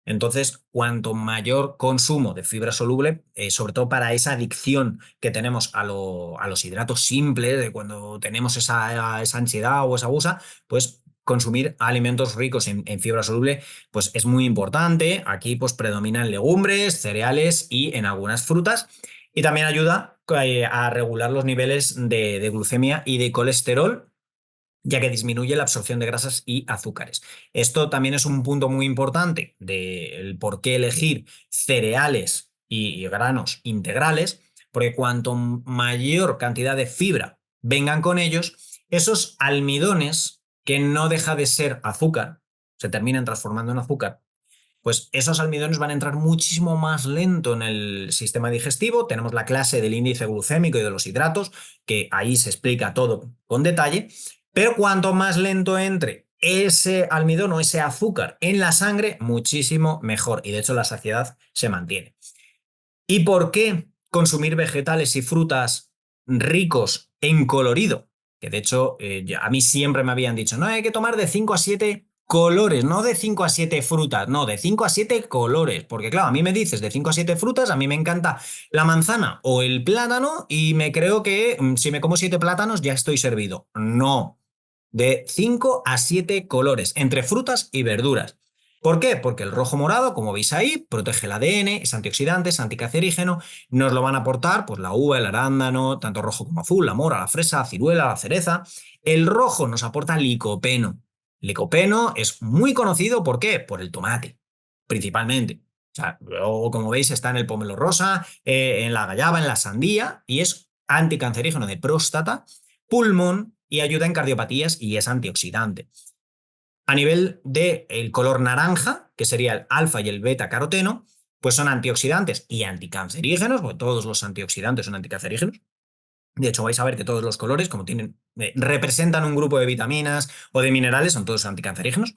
Entonces, cuanto mayor consumo de fibra soluble, sobre todo para esa adicción que tenemos a los hidratos simples, de cuando tenemos esa ansiedad o esa gusa, pues consumir alimentos ricos en fibra soluble pues es muy importante. Aquí pues predominan legumbres, cereales y en algunas frutas. Y también ayuda a regular los niveles de glucemia y de colesterol, ya que disminuye la absorción de grasas y azúcares. Esto también es un punto muy importante del por qué elegir cereales y granos integrales, porque cuanto mayor cantidad de fibra vengan con ellos, esos almidones, que no deja de ser azúcar, se terminan transformando en azúcar, pues esos almidones van a entrar muchísimo más lento en el sistema digestivo. Tenemos la clase del índice glucémico y de los hidratos, que ahí se explica todo con detalle, pero cuanto más lento entre ese almidón o ese azúcar en la sangre, muchísimo mejor. Y de hecho la saciedad se mantiene. ¿Y por qué consumir vegetales y frutas ricos en colorido? Que de hecho a mí siempre me habían dicho, no, hay que tomar de 5 a 7 colores, no de 5 a 7 frutas, no, de 5 a 7 colores. Porque claro, a mí me dices de 5 a 7 frutas, a mí me encanta la manzana o el plátano y me creo que si me como 7 plátanos ya estoy servido. No, de 5 a 7 colores, entre frutas y verduras. ¿Por qué? Porque el rojo morado, como veis ahí, protege el ADN, es antioxidante, es anticancerígeno, nos lo van a aportar pues, la uva, el arándano, tanto rojo como azul, la mora, la fresa, la ciruela, la cereza. El rojo nos aporta licopeno. Licopeno es muy conocido, ¿por qué? Por el tomate, principalmente. O sea, luego, como veis, está en el pomelo rosa, en la guayaba, en la sandía, y es anticancerígeno de próstata, pulmón y ayuda en cardiopatías y es antioxidante. A nivel del color naranja, que sería el alfa y el beta caroteno, pues son antioxidantes y anticancerígenos, porque todos los antioxidantes son anticancerígenos. De hecho, vais a ver que todos los colores, como tienen, representan un grupo de vitaminas o de minerales, son todos anticancerígenos.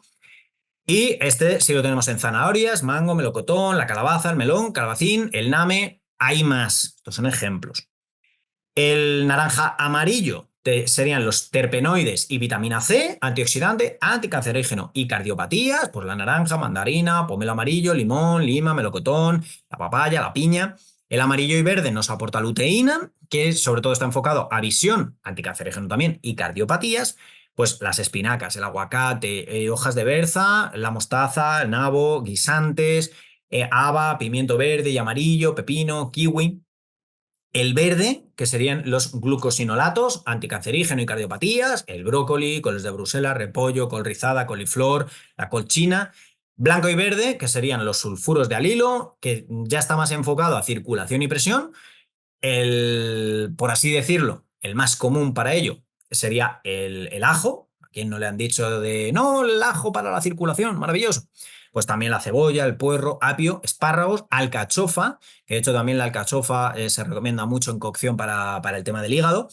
Y este sí lo tenemos en zanahorias, mango, melocotón, la calabaza, el melón, calabacín, el name. Hay más. Estos son ejemplos. El naranja amarillo serían los terpenoides y vitamina C, antioxidante, anticancerígeno y cardiopatías, pues la naranja, mandarina, pomelo amarillo, limón, lima, melocotón, la papaya, la piña. El amarillo y verde nos aporta luteína, que sobre todo está enfocado a visión, anticancerígeno también, y cardiopatías. Pues las espinacas, el aguacate, hojas de berza, la mostaza, el nabo, guisantes, haba, pimiento verde y amarillo, pepino, kiwi. El verde, que serían los glucosinolatos, anticancerígeno y cardiopatías, el brócoli, coles de Bruselas, repollo, col rizada, coliflor, la col china. Blanco y verde, que serían los sulfuros de alilo, que ya está más enfocado a circulación y presión. Por así decirlo, el más común para ello sería el ajo. ¿A quién no le han dicho de, no, el ajo para la circulación? Maravilloso. Pues también la cebolla, el puerro, apio, espárragos, alcachofa, que de hecho también la alcachofa se recomienda mucho en cocción para el tema del hígado,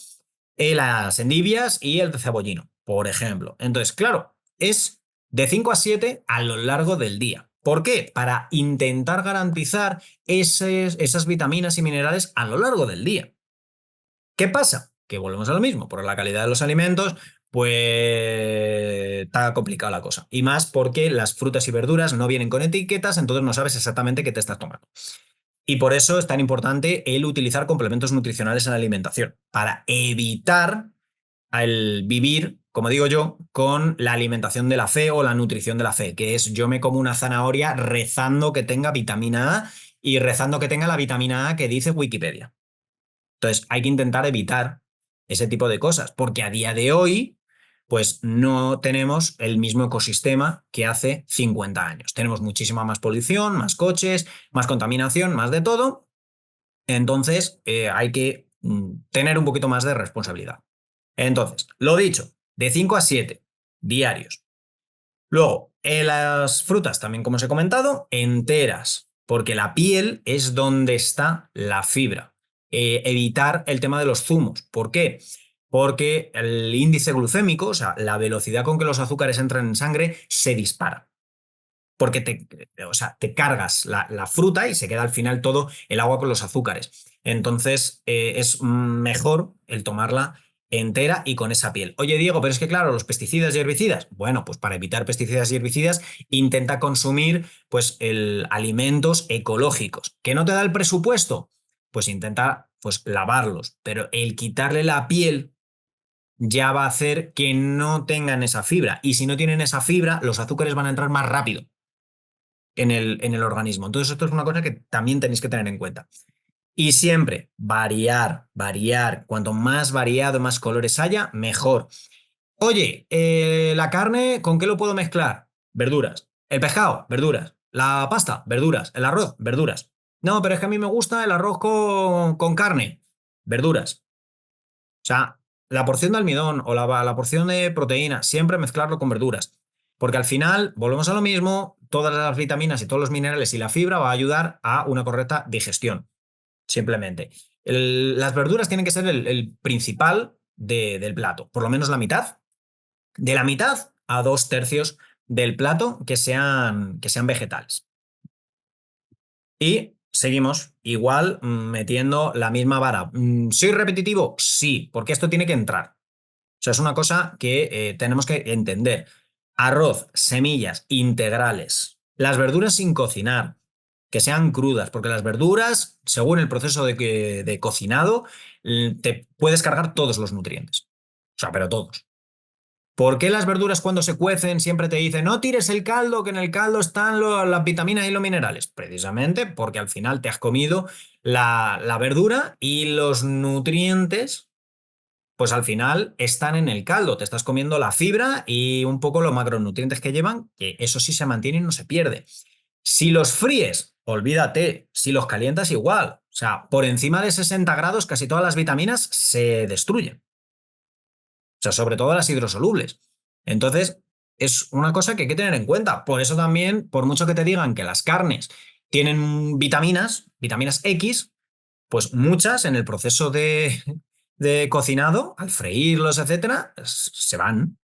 las endivias y el cebollino, por ejemplo. Entonces, claro, es de 5 a 7 a lo largo del día. ¿Por qué? Para intentar garantizar esas vitaminas y minerales a lo largo del día. ¿Qué pasa? Que volvemos a lo mismo, por la calidad de los alimentos, pues está complicada la cosa. Y más porque las frutas y verduras no vienen con etiquetas, entonces no sabes exactamente qué te estás tomando. Y por eso es tan importante el utilizar complementos nutricionales en la alimentación, para evitar el vivir, como digo yo, con la alimentación de la fe o la nutrición de la fe, que es yo me como una zanahoria rezando que tenga vitamina A y rezando que tenga la vitamina A que dice Wikipedia. Entonces hay que intentar evitar ese tipo de cosas, porque a día de hoy, pues no tenemos el mismo ecosistema que hace 50 años. Tenemos muchísima más polución, más coches, más contaminación, más de todo. Entonces hay que tener un poquito más de responsabilidad. Entonces, lo dicho, de 5 a 7 diarios. Luego, las frutas, también como os he comentado, enteras, porque la piel es donde está la fibra. Evitar el tema de los zumos. ¿Por qué? Porque el índice glucémico, o sea, la velocidad con que los azúcares entran en sangre, se dispara. Porque o sea, te cargas la fruta y se queda al final todo el agua con los azúcares. Entonces, es mejor el tomarla entera y con esa piel. Oye, Diego, pero es que claro, los pesticidas y herbicidas. Bueno, pues para evitar pesticidas y herbicidas, intenta consumir pues alimentos ecológicos. ¿Que no te da el presupuesto? Pues intenta pues lavarlos, pero el quitarle la piel ya va a hacer que no tengan esa fibra. Y si no tienen esa fibra, los azúcares van a entrar más rápido en el organismo. Entonces, esto es una cosa que también tenéis que tener en cuenta. Y siempre variar, variar. Cuanto más variado, más colores haya, mejor. Oye, la carne, ¿con qué lo puedo mezclar? Verduras. El pescado, verduras. La pasta, verduras. El arroz, verduras. No, pero es que a mí me gusta el arroz con carne, verduras. O sea, la porción de almidón o la porción de proteína, siempre mezclarlo con verduras. Porque al final, volvemos a lo mismo, todas las vitaminas y todos los minerales y la fibra va a ayudar a una correcta digestión, simplemente. Las verduras tienen que ser el principal del plato, por lo menos la mitad. De la mitad a 2/3 del plato que sean vegetales. Y seguimos igual metiendo la misma vara. ¿Soy repetitivo? Sí, porque esto tiene que entrar. O sea, es una cosa que tenemos que entender. Arroz, semillas integrales, las verduras sin cocinar, que sean crudas, porque las verduras, según el proceso de cocinado, te puedes cargar todos los nutrientes. O sea, pero todos. ¿Por qué las verduras cuando se cuecen siempre te dicen no tires el caldo, que en el caldo están las vitaminas y los minerales? Precisamente porque al final te has comido la verdura y los nutrientes, pues al final están en el caldo. Te estás comiendo la fibra y un poco los macronutrientes que llevan, que eso sí se mantiene y no se pierde. Si los fríes, olvídate. Si los calientas, igual. O sea, por encima de 60 grados casi todas las vitaminas se destruyen. O sea, sobre todo las hidrosolubles. Entonces, es una cosa que hay que tener en cuenta. Por eso también, por mucho que te digan que las carnes tienen vitaminas X, pues muchas en el proceso de cocinado, al freírlos, etcétera, se van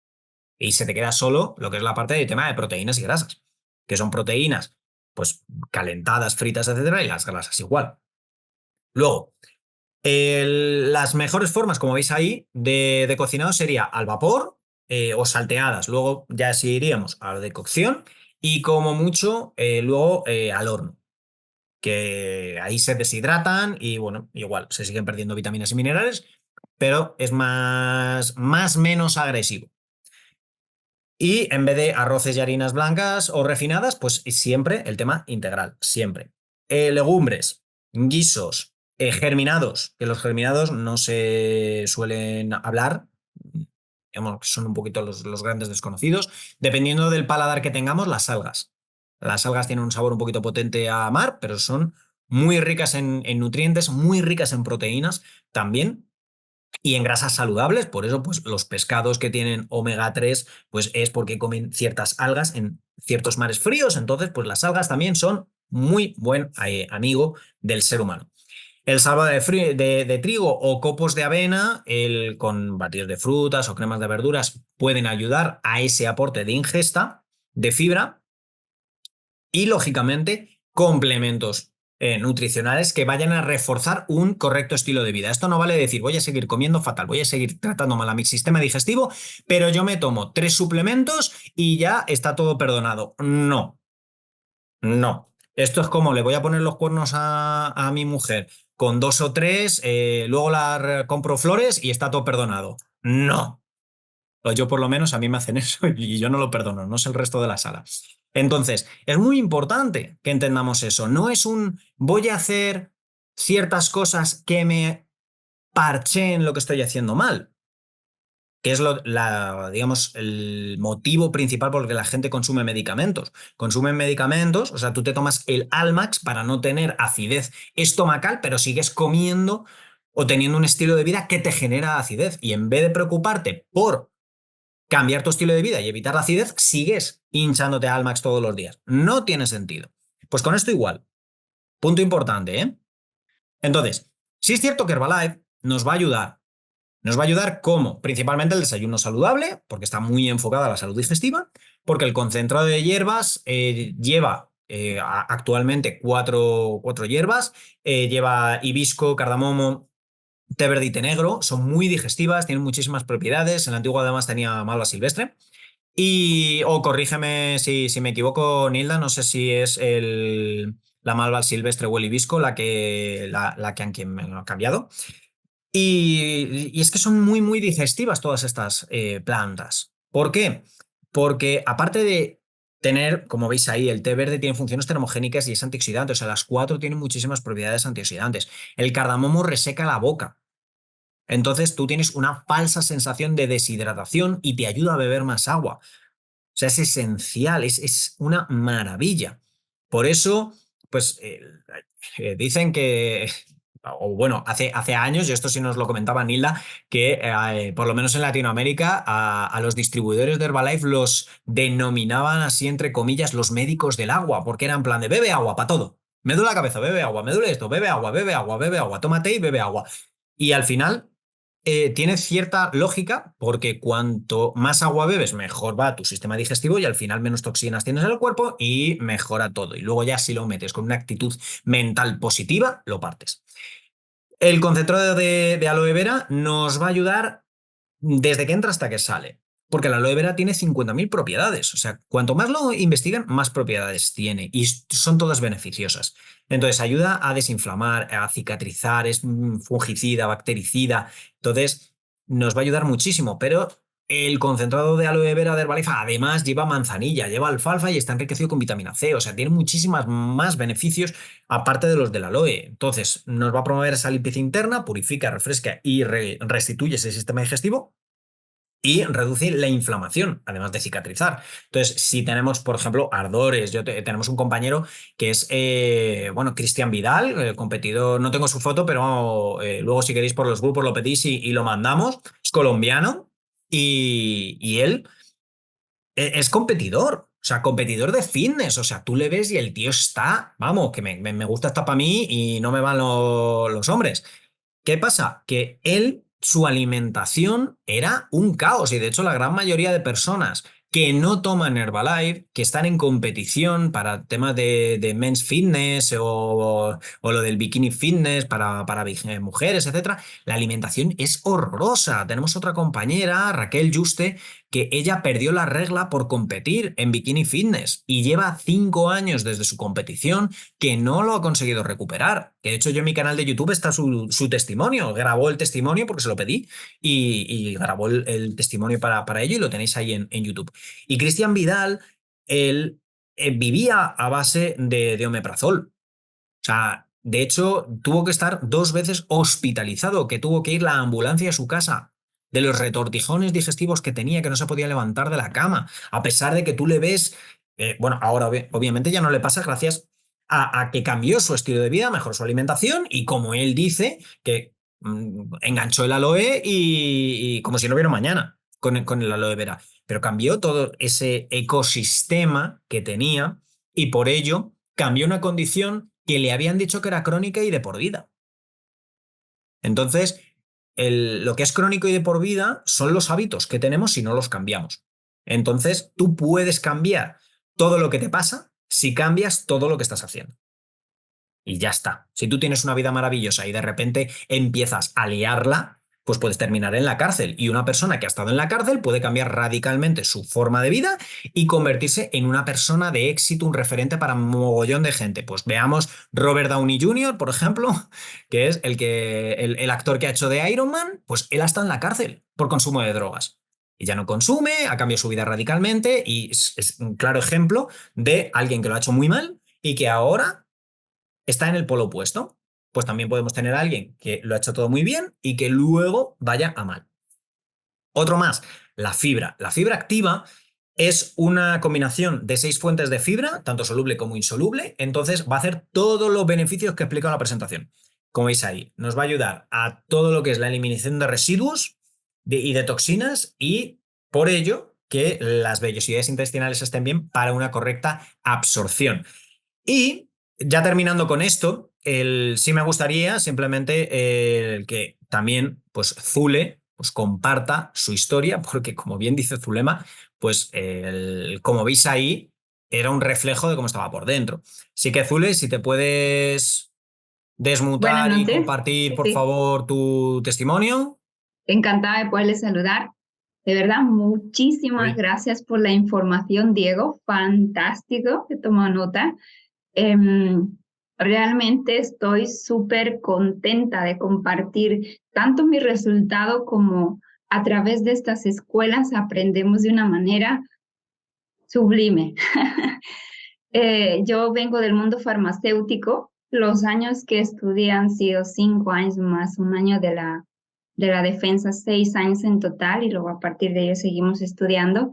y se te queda solo lo que es la parte del tema de proteínas y grasas, que son proteínas, pues calentadas, fritas, etcétera, y las grasas igual. Luego, las mejores formas, como veis ahí, de cocinado sería al vapor o salteadas. Luego ya sí iríamos a lo de cocción y como mucho luego al horno, que ahí se deshidratan y bueno, igual se siguen perdiendo vitaminas y minerales, pero es más menos agresivo. Y en vez de arroces y harinas blancas o refinadas, pues siempre el tema integral, siempre. Legumbres, guisos, germinados, que los germinados no se suelen hablar, digamos que son un poquito los grandes desconocidos. Dependiendo del paladar que tengamos, las algas. Las algas tienen un sabor un poquito potente a mar, pero son muy ricas en nutrientes, muy ricas en proteínas también y en grasas saludables. Por eso, pues los pescados que tienen omega 3, pues es porque comen ciertas algas en ciertos mares fríos. Entonces, pues las algas también son muy buen amigo del ser humano. El salvado de trigo o copos de avena, con batidos de frutas o cremas de verduras, pueden ayudar a ese aporte de ingesta de fibra y, lógicamente, complementos nutricionales que vayan a reforzar un correcto estilo de vida. Esto no vale decir voy a seguir comiendo fatal, voy a seguir tratando mal a mi sistema digestivo, pero yo me tomo 3 suplementos y ya está todo perdonado. No, no. Esto es como le voy a poner los cuernos a mi mujer con 2 o 3, luego compro flores y está todo perdonado. No. O yo por lo menos a mí me hacen eso y yo no lo perdono, no es el resto de la sala. Entonces, es muy importante que entendamos eso. No es un voy a hacer ciertas cosas que me parcheen lo que estoy haciendo mal, que es digamos, el motivo principal por el que la gente consume medicamentos. Consumen medicamentos, o sea, tú te tomas el Almax para no tener acidez estomacal, pero sigues comiendo o teniendo un estilo de vida que te genera acidez. Y en vez de preocuparte por cambiar tu estilo de vida y evitar la acidez, sigues hinchándote a Almax todos los días. No tiene sentido. Pues con esto igual. Punto importante, ¿eh? Entonces, sí es cierto que Herbalife nos va a ayudar. Nos va a ayudar ¿cómo? Principalmente el desayuno saludable, porque está muy enfocado a la salud digestiva, porque el concentrado de hierbas lleva actualmente cuatro hierbas, lleva hibisco, cardamomo, té verde y té negro, son muy digestivas, tienen muchísimas propiedades. En la antigua además tenía malva silvestre. O corrígeme si me equivoco, Nilda, no sé si es la malva silvestre o el hibisco la que han cambiado. Y es que son muy, muy digestivas todas estas plantas. ¿Por qué? Porque aparte de tener, como veis ahí, el té verde tiene funciones termogénicas y es antioxidante, o sea, las cuatro tienen muchísimas propiedades antioxidantes. El cardamomo reseca la boca. Entonces tú tienes una falsa sensación de deshidratación y te ayuda a beber más agua. O sea, es esencial, es una maravilla. Por eso, pues dicen que, o bueno, hace años, y esto sí nos lo comentaba Nilda, que por lo menos en Latinoamérica a los distribuidores de Herbalife los denominaban así, entre comillas, los médicos del agua, porque eran en plan de bebe agua para todo. Me duele la cabeza, bebe agua, me duele esto, bebe agua, bebe agua, bebe agua, tómate y bebe agua. Y al final tiene cierta lógica porque cuanto más agua bebes, mejor va tu sistema digestivo y al final menos toxinas tienes en el cuerpo y mejora todo. Y luego ya si lo metes con una actitud mental positiva, lo partes. El concentrado de aloe vera nos va a ayudar desde que entra hasta que sale. Porque la aloe vera tiene 50.000 propiedades. O sea, cuanto más lo investigan, más propiedades tiene. Y son todas beneficiosas. Entonces, ayuda a desinflamar, a cicatrizar, es fungicida, bactericida. Entonces, nos va a ayudar muchísimo. Pero el concentrado de aloe vera de Herbalife además lleva manzanilla, lleva alfalfa y está enriquecido con vitamina C. O sea, tiene muchísimas más beneficios aparte de los del aloe. Entonces, nos va a promover esa limpieza interna, purifica, refresca y restituye ese sistema digestivo y reduce la inflamación, además de cicatrizar. Entonces, si tenemos, por ejemplo, ardores, tenemos un compañero que es, bueno, Cristian Vidal, competidor, no tengo su foto, pero luego si queréis por los grupos lo pedís y lo mandamos, es colombiano y él es competidor. O sea, competidor de fitness. O sea, tú le ves y el tío está, vamos, que me gusta hasta para mí y no me van los hombres. ¿Qué pasa? Que él, su alimentación era un caos y de hecho la gran mayoría de personas que no toman Herbalife, que están en competición para temas de men's fitness o lo del bikini fitness para mujeres, etcétera, la alimentación es horrorosa. Tenemos otra compañera, Raquel Juste, que ella perdió la regla por competir en bikini fitness y lleva 5 años desde su competición que no lo ha conseguido recuperar. Que de hecho yo en mi canal de YouTube está su testimonio. Grabó el testimonio porque se lo pedí y grabó el testimonio para ello y lo tenéis ahí en YouTube. Y Cristian Vidal, él vivía a base de omeprazol. O sea, de hecho, tuvo que estar 2 veces hospitalizado, que tuvo que ir la ambulancia a su casa de los retortijones digestivos que tenía, que no se podía levantar de la cama, a pesar de que tú le ves, bueno, ahora obviamente ya no le pasa gracias a que cambió su estilo de vida, mejoró su alimentación y como él dice, que enganchó el aloe y como si no hubiera mañana con el aloe vera, pero cambió todo ese ecosistema que tenía y por ello cambió una condición que le habían dicho que era crónica y de por vida. Entonces, lo que es crónico y de por vida son los hábitos que tenemos si no los cambiamos. Entonces, tú puedes cambiar todo lo que te pasa si cambias todo lo que estás haciendo. Y ya está. Si tú tienes una vida maravillosa y de repente empiezas a liarla, pues puedes terminar en la cárcel. Y una persona que ha estado en la cárcel puede cambiar radicalmente su forma de vida y convertirse en una persona de éxito, un referente para un mogollón de gente. Pues veamos Robert Downey Jr., por ejemplo, que es el actor que ha hecho de Iron Man, pues él ha estado en la cárcel por consumo de drogas. Y ya no consume, ha cambiado su vida radicalmente y es un claro ejemplo de alguien que lo ha hecho muy mal y que ahora está en el polo opuesto. Pues también podemos tener a alguien que lo ha hecho todo muy bien y que luego vaya a mal. Otro más, la fibra. La fibra activa es una combinación de 6 fuentes de fibra, tanto soluble como insoluble, entonces va a hacer todos los beneficios que explica en la presentación. Como veis ahí, nos va a ayudar a todo lo que es la eliminación de residuos y de toxinas y por ello que las vellosidades intestinales estén bien para una correcta absorción. Y ya terminando con esto, sí me gustaría simplemente el que también pues Zule pues comparta su historia, porque como bien dice Zulema, pues como veis ahí, era un reflejo de cómo estaba por dentro. Así que Zule, si te puedes Buenas desmutar y noches. compartir, Sí, por sí. favor, tu testimonio. Encantada de poderles saludar. De verdad, muchísimas Uy. gracias por la información, Diego. Fantástico, he tomado nota. Em, Realmente estoy súper contenta de compartir tanto mi resultado como a través de estas escuelas aprendemos de una manera sublime. Yo vengo del mundo farmacéutico. Los años que estudié han sido 5 años más un año de la defensa, 6 años en total, y luego a partir de ello seguimos estudiando.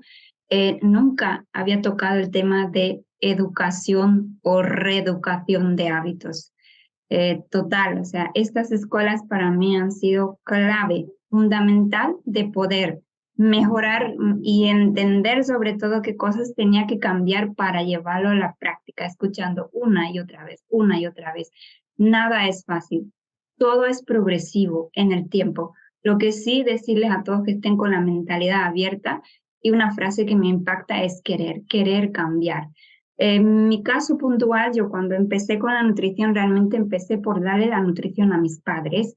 Nunca había tocado el tema de educación o reeducación de hábitos. Total, o sea, estas escuelas para mí han sido clave, fundamental de poder mejorar y entender sobre todo qué cosas tenía que cambiar para llevarlo a la práctica, escuchando una y otra vez, una y otra vez. Nada es fácil, todo es progresivo en el tiempo. Lo que sí decirles a todos que estén con la mentalidad abierta y una frase que me impacta es querer, querer cambiar. En mi caso puntual, yo cuando empecé con la nutrición, realmente empecé por darle la nutrición a mis padres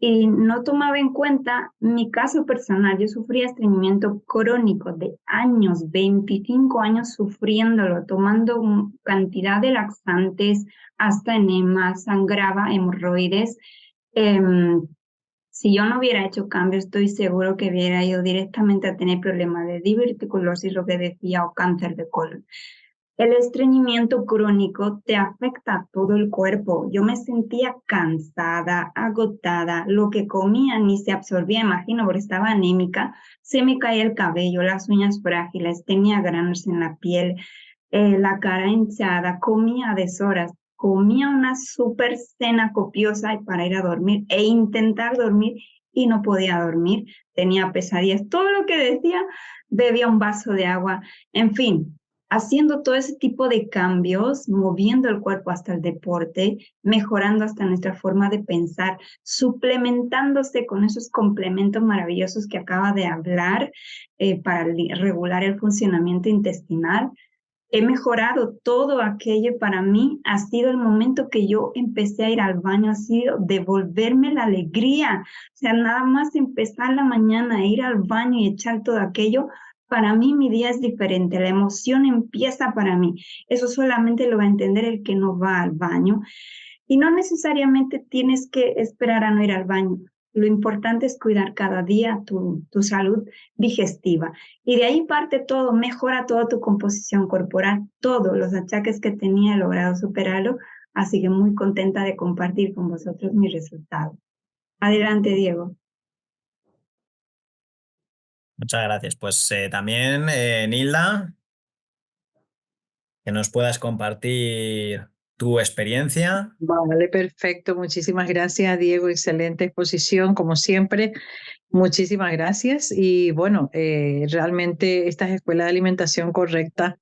y no tomaba en cuenta mi caso personal. Yo sufría estreñimiento crónico de años, 25 años sufriéndolo, tomando cantidad de laxantes, hasta enema, sangraba, hemorroides. Em, si yo no hubiera hecho cambios, estoy seguro que hubiera ido directamente a tener problemas de diverticulosis, lo que decía, o cáncer de colon. El estreñimiento crónico te afecta a todo el cuerpo. Yo me sentía cansada, agotada, lo que comía ni se absorbía, imagino, porque estaba anémica, se me caía el cabello, las uñas frágiles, tenía granos en la piel, la cara hinchada, comía a deshoras, comía una súper cena copiosa para ir a dormir e intentar dormir y no podía dormir, tenía pesadillas, todo lo que decía, bebía un vaso de agua, en fin, haciendo todo ese tipo de cambios, moviendo el cuerpo hasta el deporte, mejorando hasta nuestra forma de pensar, suplementándose con esos complementos maravillosos que acaba de hablar para regular el funcionamiento intestinal. He mejorado todo aquello. Para mí ha sido el momento que yo empecé a ir al baño, ha sido devolverme la alegría. O sea, nada más empezar la mañana a ir al baño y echar todo aquello. Para mí mi día es diferente, la emoción empieza para mí. Eso solamente lo va a entender el que no va al baño. Y no necesariamente tienes que esperar a no ir al baño. Lo importante es cuidar cada día tu salud digestiva. Y de ahí parte todo, mejora toda tu composición corporal, todos los achaques que tenía he logrado superarlo, así que muy contenta de compartir con vosotros mis resultados. Adelante, Diego. Muchas gracias. Pues también, Nilda, que nos puedas compartir tu experiencia. Vale, perfecto. Muchísimas gracias, Diego. Excelente exposición, como siempre. Muchísimas gracias. Y bueno, realmente estas escuelas de alimentación correcta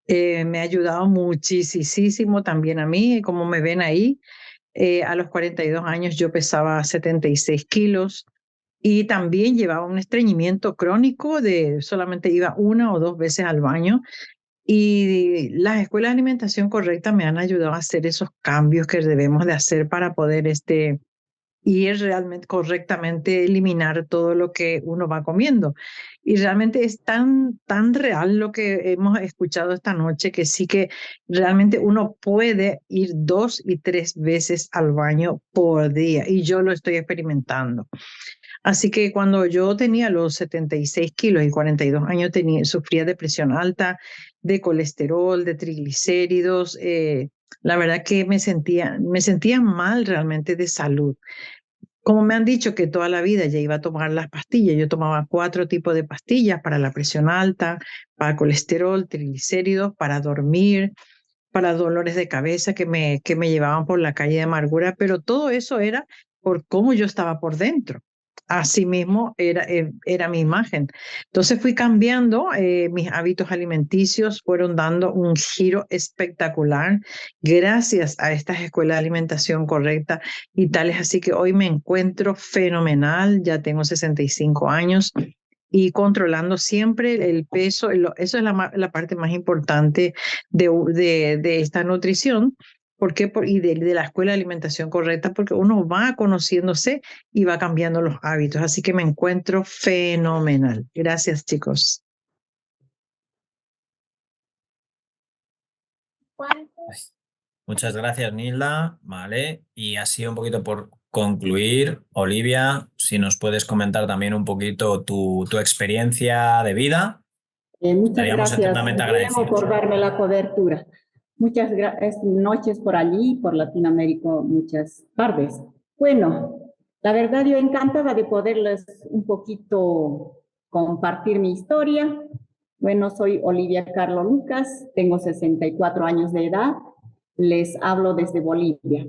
me ha ayudado muchísimo también a mí, como me ven ahí. A los 42 años yo pesaba 76 kilos y también llevaba un estreñimiento crónico de solamente iba 1 o 2 veces al baño. Y las escuelas de alimentación correcta me han ayudado a hacer esos cambios que debemos de hacer para poder ir realmente correctamente eliminar todo lo que uno va comiendo. Y realmente es tan real lo que hemos escuchado esta noche que sí que realmente uno puede ir 2 y 3 veces al baño por día y yo lo estoy experimentando. Así que cuando yo tenía los 76 kilos y 42 años sufría de presión alta, de colesterol, de triglicéridos. La verdad que me sentía mal realmente de salud. Como me han dicho que toda la vida ya iba a tomar las pastillas, yo tomaba 4 tipos de pastillas para la presión alta, para colesterol, triglicéridos, para dormir, para dolores de cabeza que me llevaban por la calle de amargura, pero todo eso era por cómo yo estaba por dentro. Así mismo era mi imagen. Entonces fui cambiando, mis hábitos alimenticios fueron dando un giro espectacular gracias a estas escuelas de alimentación correcta y tales. Así que hoy me encuentro fenomenal, ya tengo 65 años y controlando siempre el peso. Eso es la parte más importante de esta nutrición. ¿Por qué? Y de la escuela de alimentación correcta, porque uno va conociéndose y va cambiando los hábitos. Así que me encuentro fenomenal. Gracias, chicos. Muchas gracias, Nilda. Vale, y así un poquito por concluir, Olivia, si nos puedes comentar también un poquito tu experiencia de vida, Muchas estaríamos gracias, eternamente Diego, agradecidos. por darme la cobertura. Muchas noches por allí, por Latinoamérica, muchas tardes. Bueno, la verdad yo encantada de poderles un poquito compartir mi historia. Bueno, soy Olivia Carlo Lucas, tengo 64 años de edad, les hablo desde Bolivia.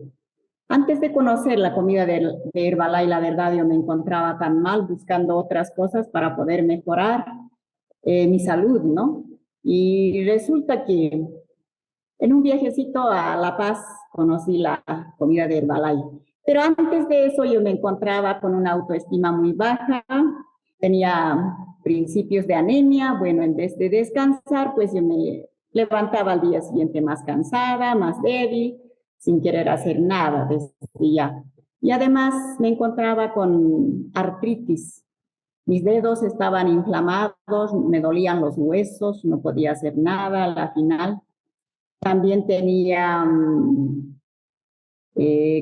Antes de conocer la comida de Herbalife, la verdad yo me encontraba tan mal buscando otras cosas para poder mejorar mi salud, ¿no? Y resulta que en un viajecito a La Paz conocí la comida de Herbalife. Pero antes de eso yo me encontraba con una autoestima muy baja, tenía principios de anemia, bueno, en vez de descansar, pues yo me levantaba al día siguiente más cansada, más débil, sin querer hacer nada desde ya. Y además me encontraba con artritis. Mis dedos estaban inflamados, me dolían los huesos, no podía hacer nada a la final. También tenía,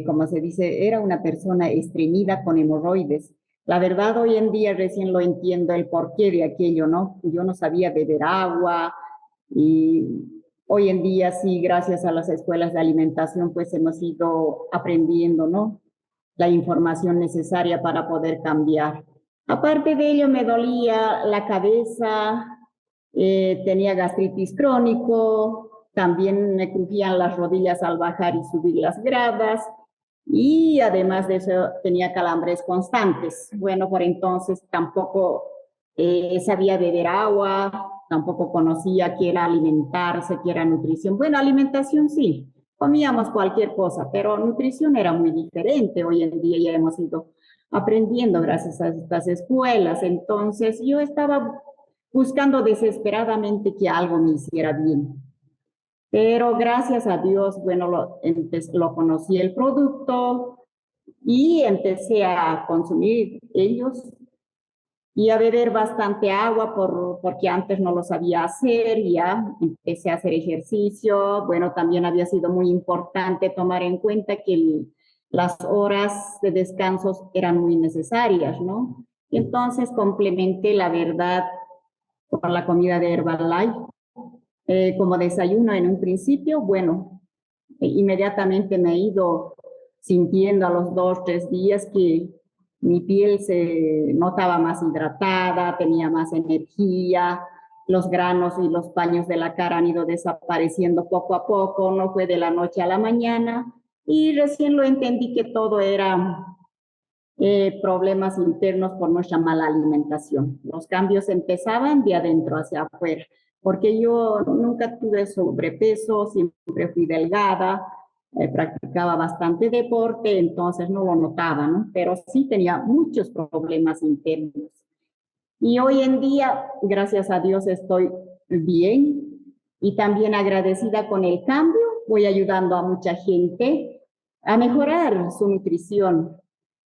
como se dice, era una persona estreñida con hemorroides. La verdad, hoy en día recién lo entiendo el porqué de aquello, ¿no? Yo no sabía beber agua y hoy en día sí, gracias a las escuelas de alimentación, pues hemos ido aprendiendo, ¿no? La información necesaria para poder cambiar. Aparte de ello, me dolía la cabeza, tenía gastritis crónico, también me crujían las rodillas al bajar y subir las gradas, y además de eso tenía calambres constantes. Bueno, por entonces tampoco sabía beber agua, tampoco conocía qué era alimentarse, qué era nutrición. Bueno, alimentación sí, comíamos cualquier cosa, pero nutrición era muy diferente. Hoy en día ya hemos ido aprendiendo gracias a estas escuelas. Entonces yo estaba buscando desesperadamente que algo me hiciera bien. Pero gracias a Dios, bueno, lo conocí el producto y empecé a consumir ellos y a beber bastante agua porque antes no lo sabía hacer, ya empecé a hacer ejercicio. Bueno, también había sido muy importante tomar en cuenta que las horas de descansos eran muy necesarias, ¿no? Entonces complementé la verdad con la comida de Herbalife. Como desayuno en un principio, bueno, inmediatamente me he ido sintiendo a los 2, 3 días que mi piel se notaba más hidratada, tenía más energía, los granos y los paños de la cara han ido desapareciendo poco a poco, no fue de la noche a la mañana, y recién lo entendí que todo era problemas internos por nuestra mala alimentación. Los cambios empezaban de adentro hacia afuera, porque yo nunca tuve sobrepeso, siempre fui delgada, practicaba bastante deporte, entonces no lo notaba, ¿no? Pero sí tenía muchos problemas internos. Y hoy en día, gracias a Dios, estoy bien y también agradecida con el cambio. Voy ayudando a mucha gente a mejorar su nutrición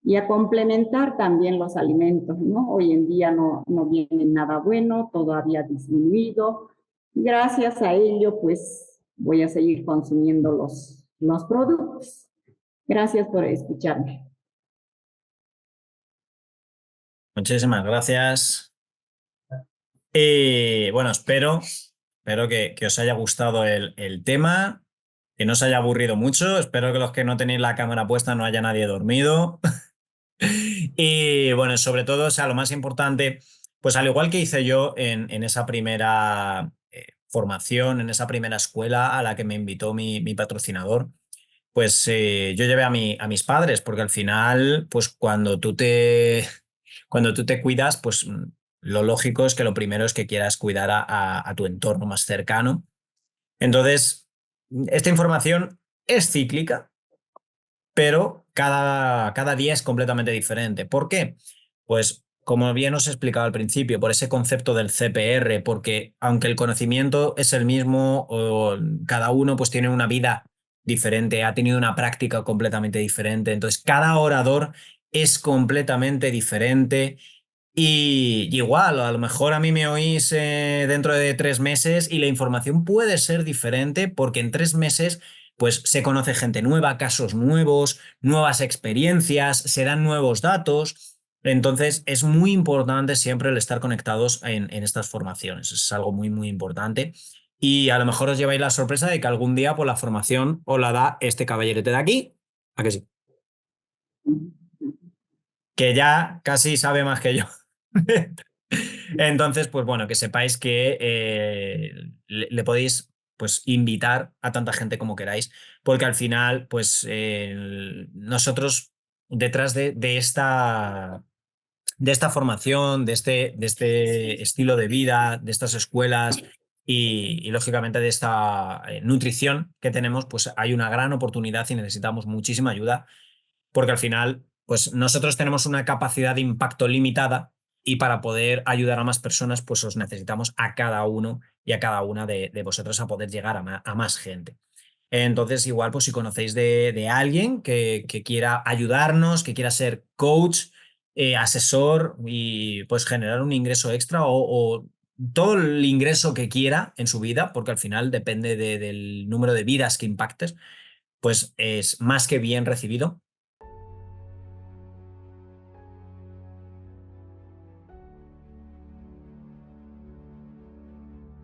y a complementar también los alimentos, ¿no? Hoy en día no viene nada bueno, todo había disminuido. Gracias a ello, pues voy a seguir consumiendo los productos. Gracias por escucharme. Muchísimas gracias. Bueno, espero que os haya gustado el tema, que no os haya aburrido mucho. Espero que los que no tenéis la cámara puesta no haya nadie dormido. Y bueno, sobre todo, o sea, lo más importante, pues al igual que hice yo en esa primera formación, en esa primera escuela a la que me invitó mi patrocinador, pues yo llevé a mis padres, porque al final, pues cuando tú te cuidas, pues lo lógico es que lo primero es que quieras cuidar a tu entorno más cercano. Entonces, esta información es cíclica, pero cada día es completamente diferente. ¿Por qué? Pues como bien os he explicado al principio, por ese concepto del CPR, porque aunque el conocimiento es el mismo, cada uno pues tiene una vida diferente, ha tenido una práctica completamente diferente, entonces cada orador es completamente diferente. Y igual, a lo mejor a mí me oís dentro de 3 meses y la información puede ser diferente porque en 3 meses pues se conoce gente nueva, casos nuevos, nuevas experiencias, se dan nuevos datos. Entonces, es muy importante siempre el estar conectados en estas formaciones. Es algo muy, muy importante. Y a lo mejor os lleváis la sorpresa de que algún día pues, la formación os la da este caballerete de aquí. ¿A que sí? Que ya casi sabe más que yo. Entonces, pues bueno, que sepáis que le podéis pues invitar a tanta gente como queráis, porque al final, pues nosotros detrás de esta formación, de este estilo de vida, de estas escuelas y lógicamente de esta nutrición que tenemos, pues hay una gran oportunidad y necesitamos muchísima ayuda porque al final, pues nosotros tenemos una capacidad de impacto limitada y para poder ayudar a más personas, pues os necesitamos a cada uno y a cada una de vosotros a poder llegar a más gente. Entonces, igual, pues si conocéis de alguien que quiera ayudarnos, que quiera ser coach, asesor y pues generar un ingreso extra o todo el ingreso que quiera en su vida, porque al final depende del número de vidas que impactes, pues es más que bien recibido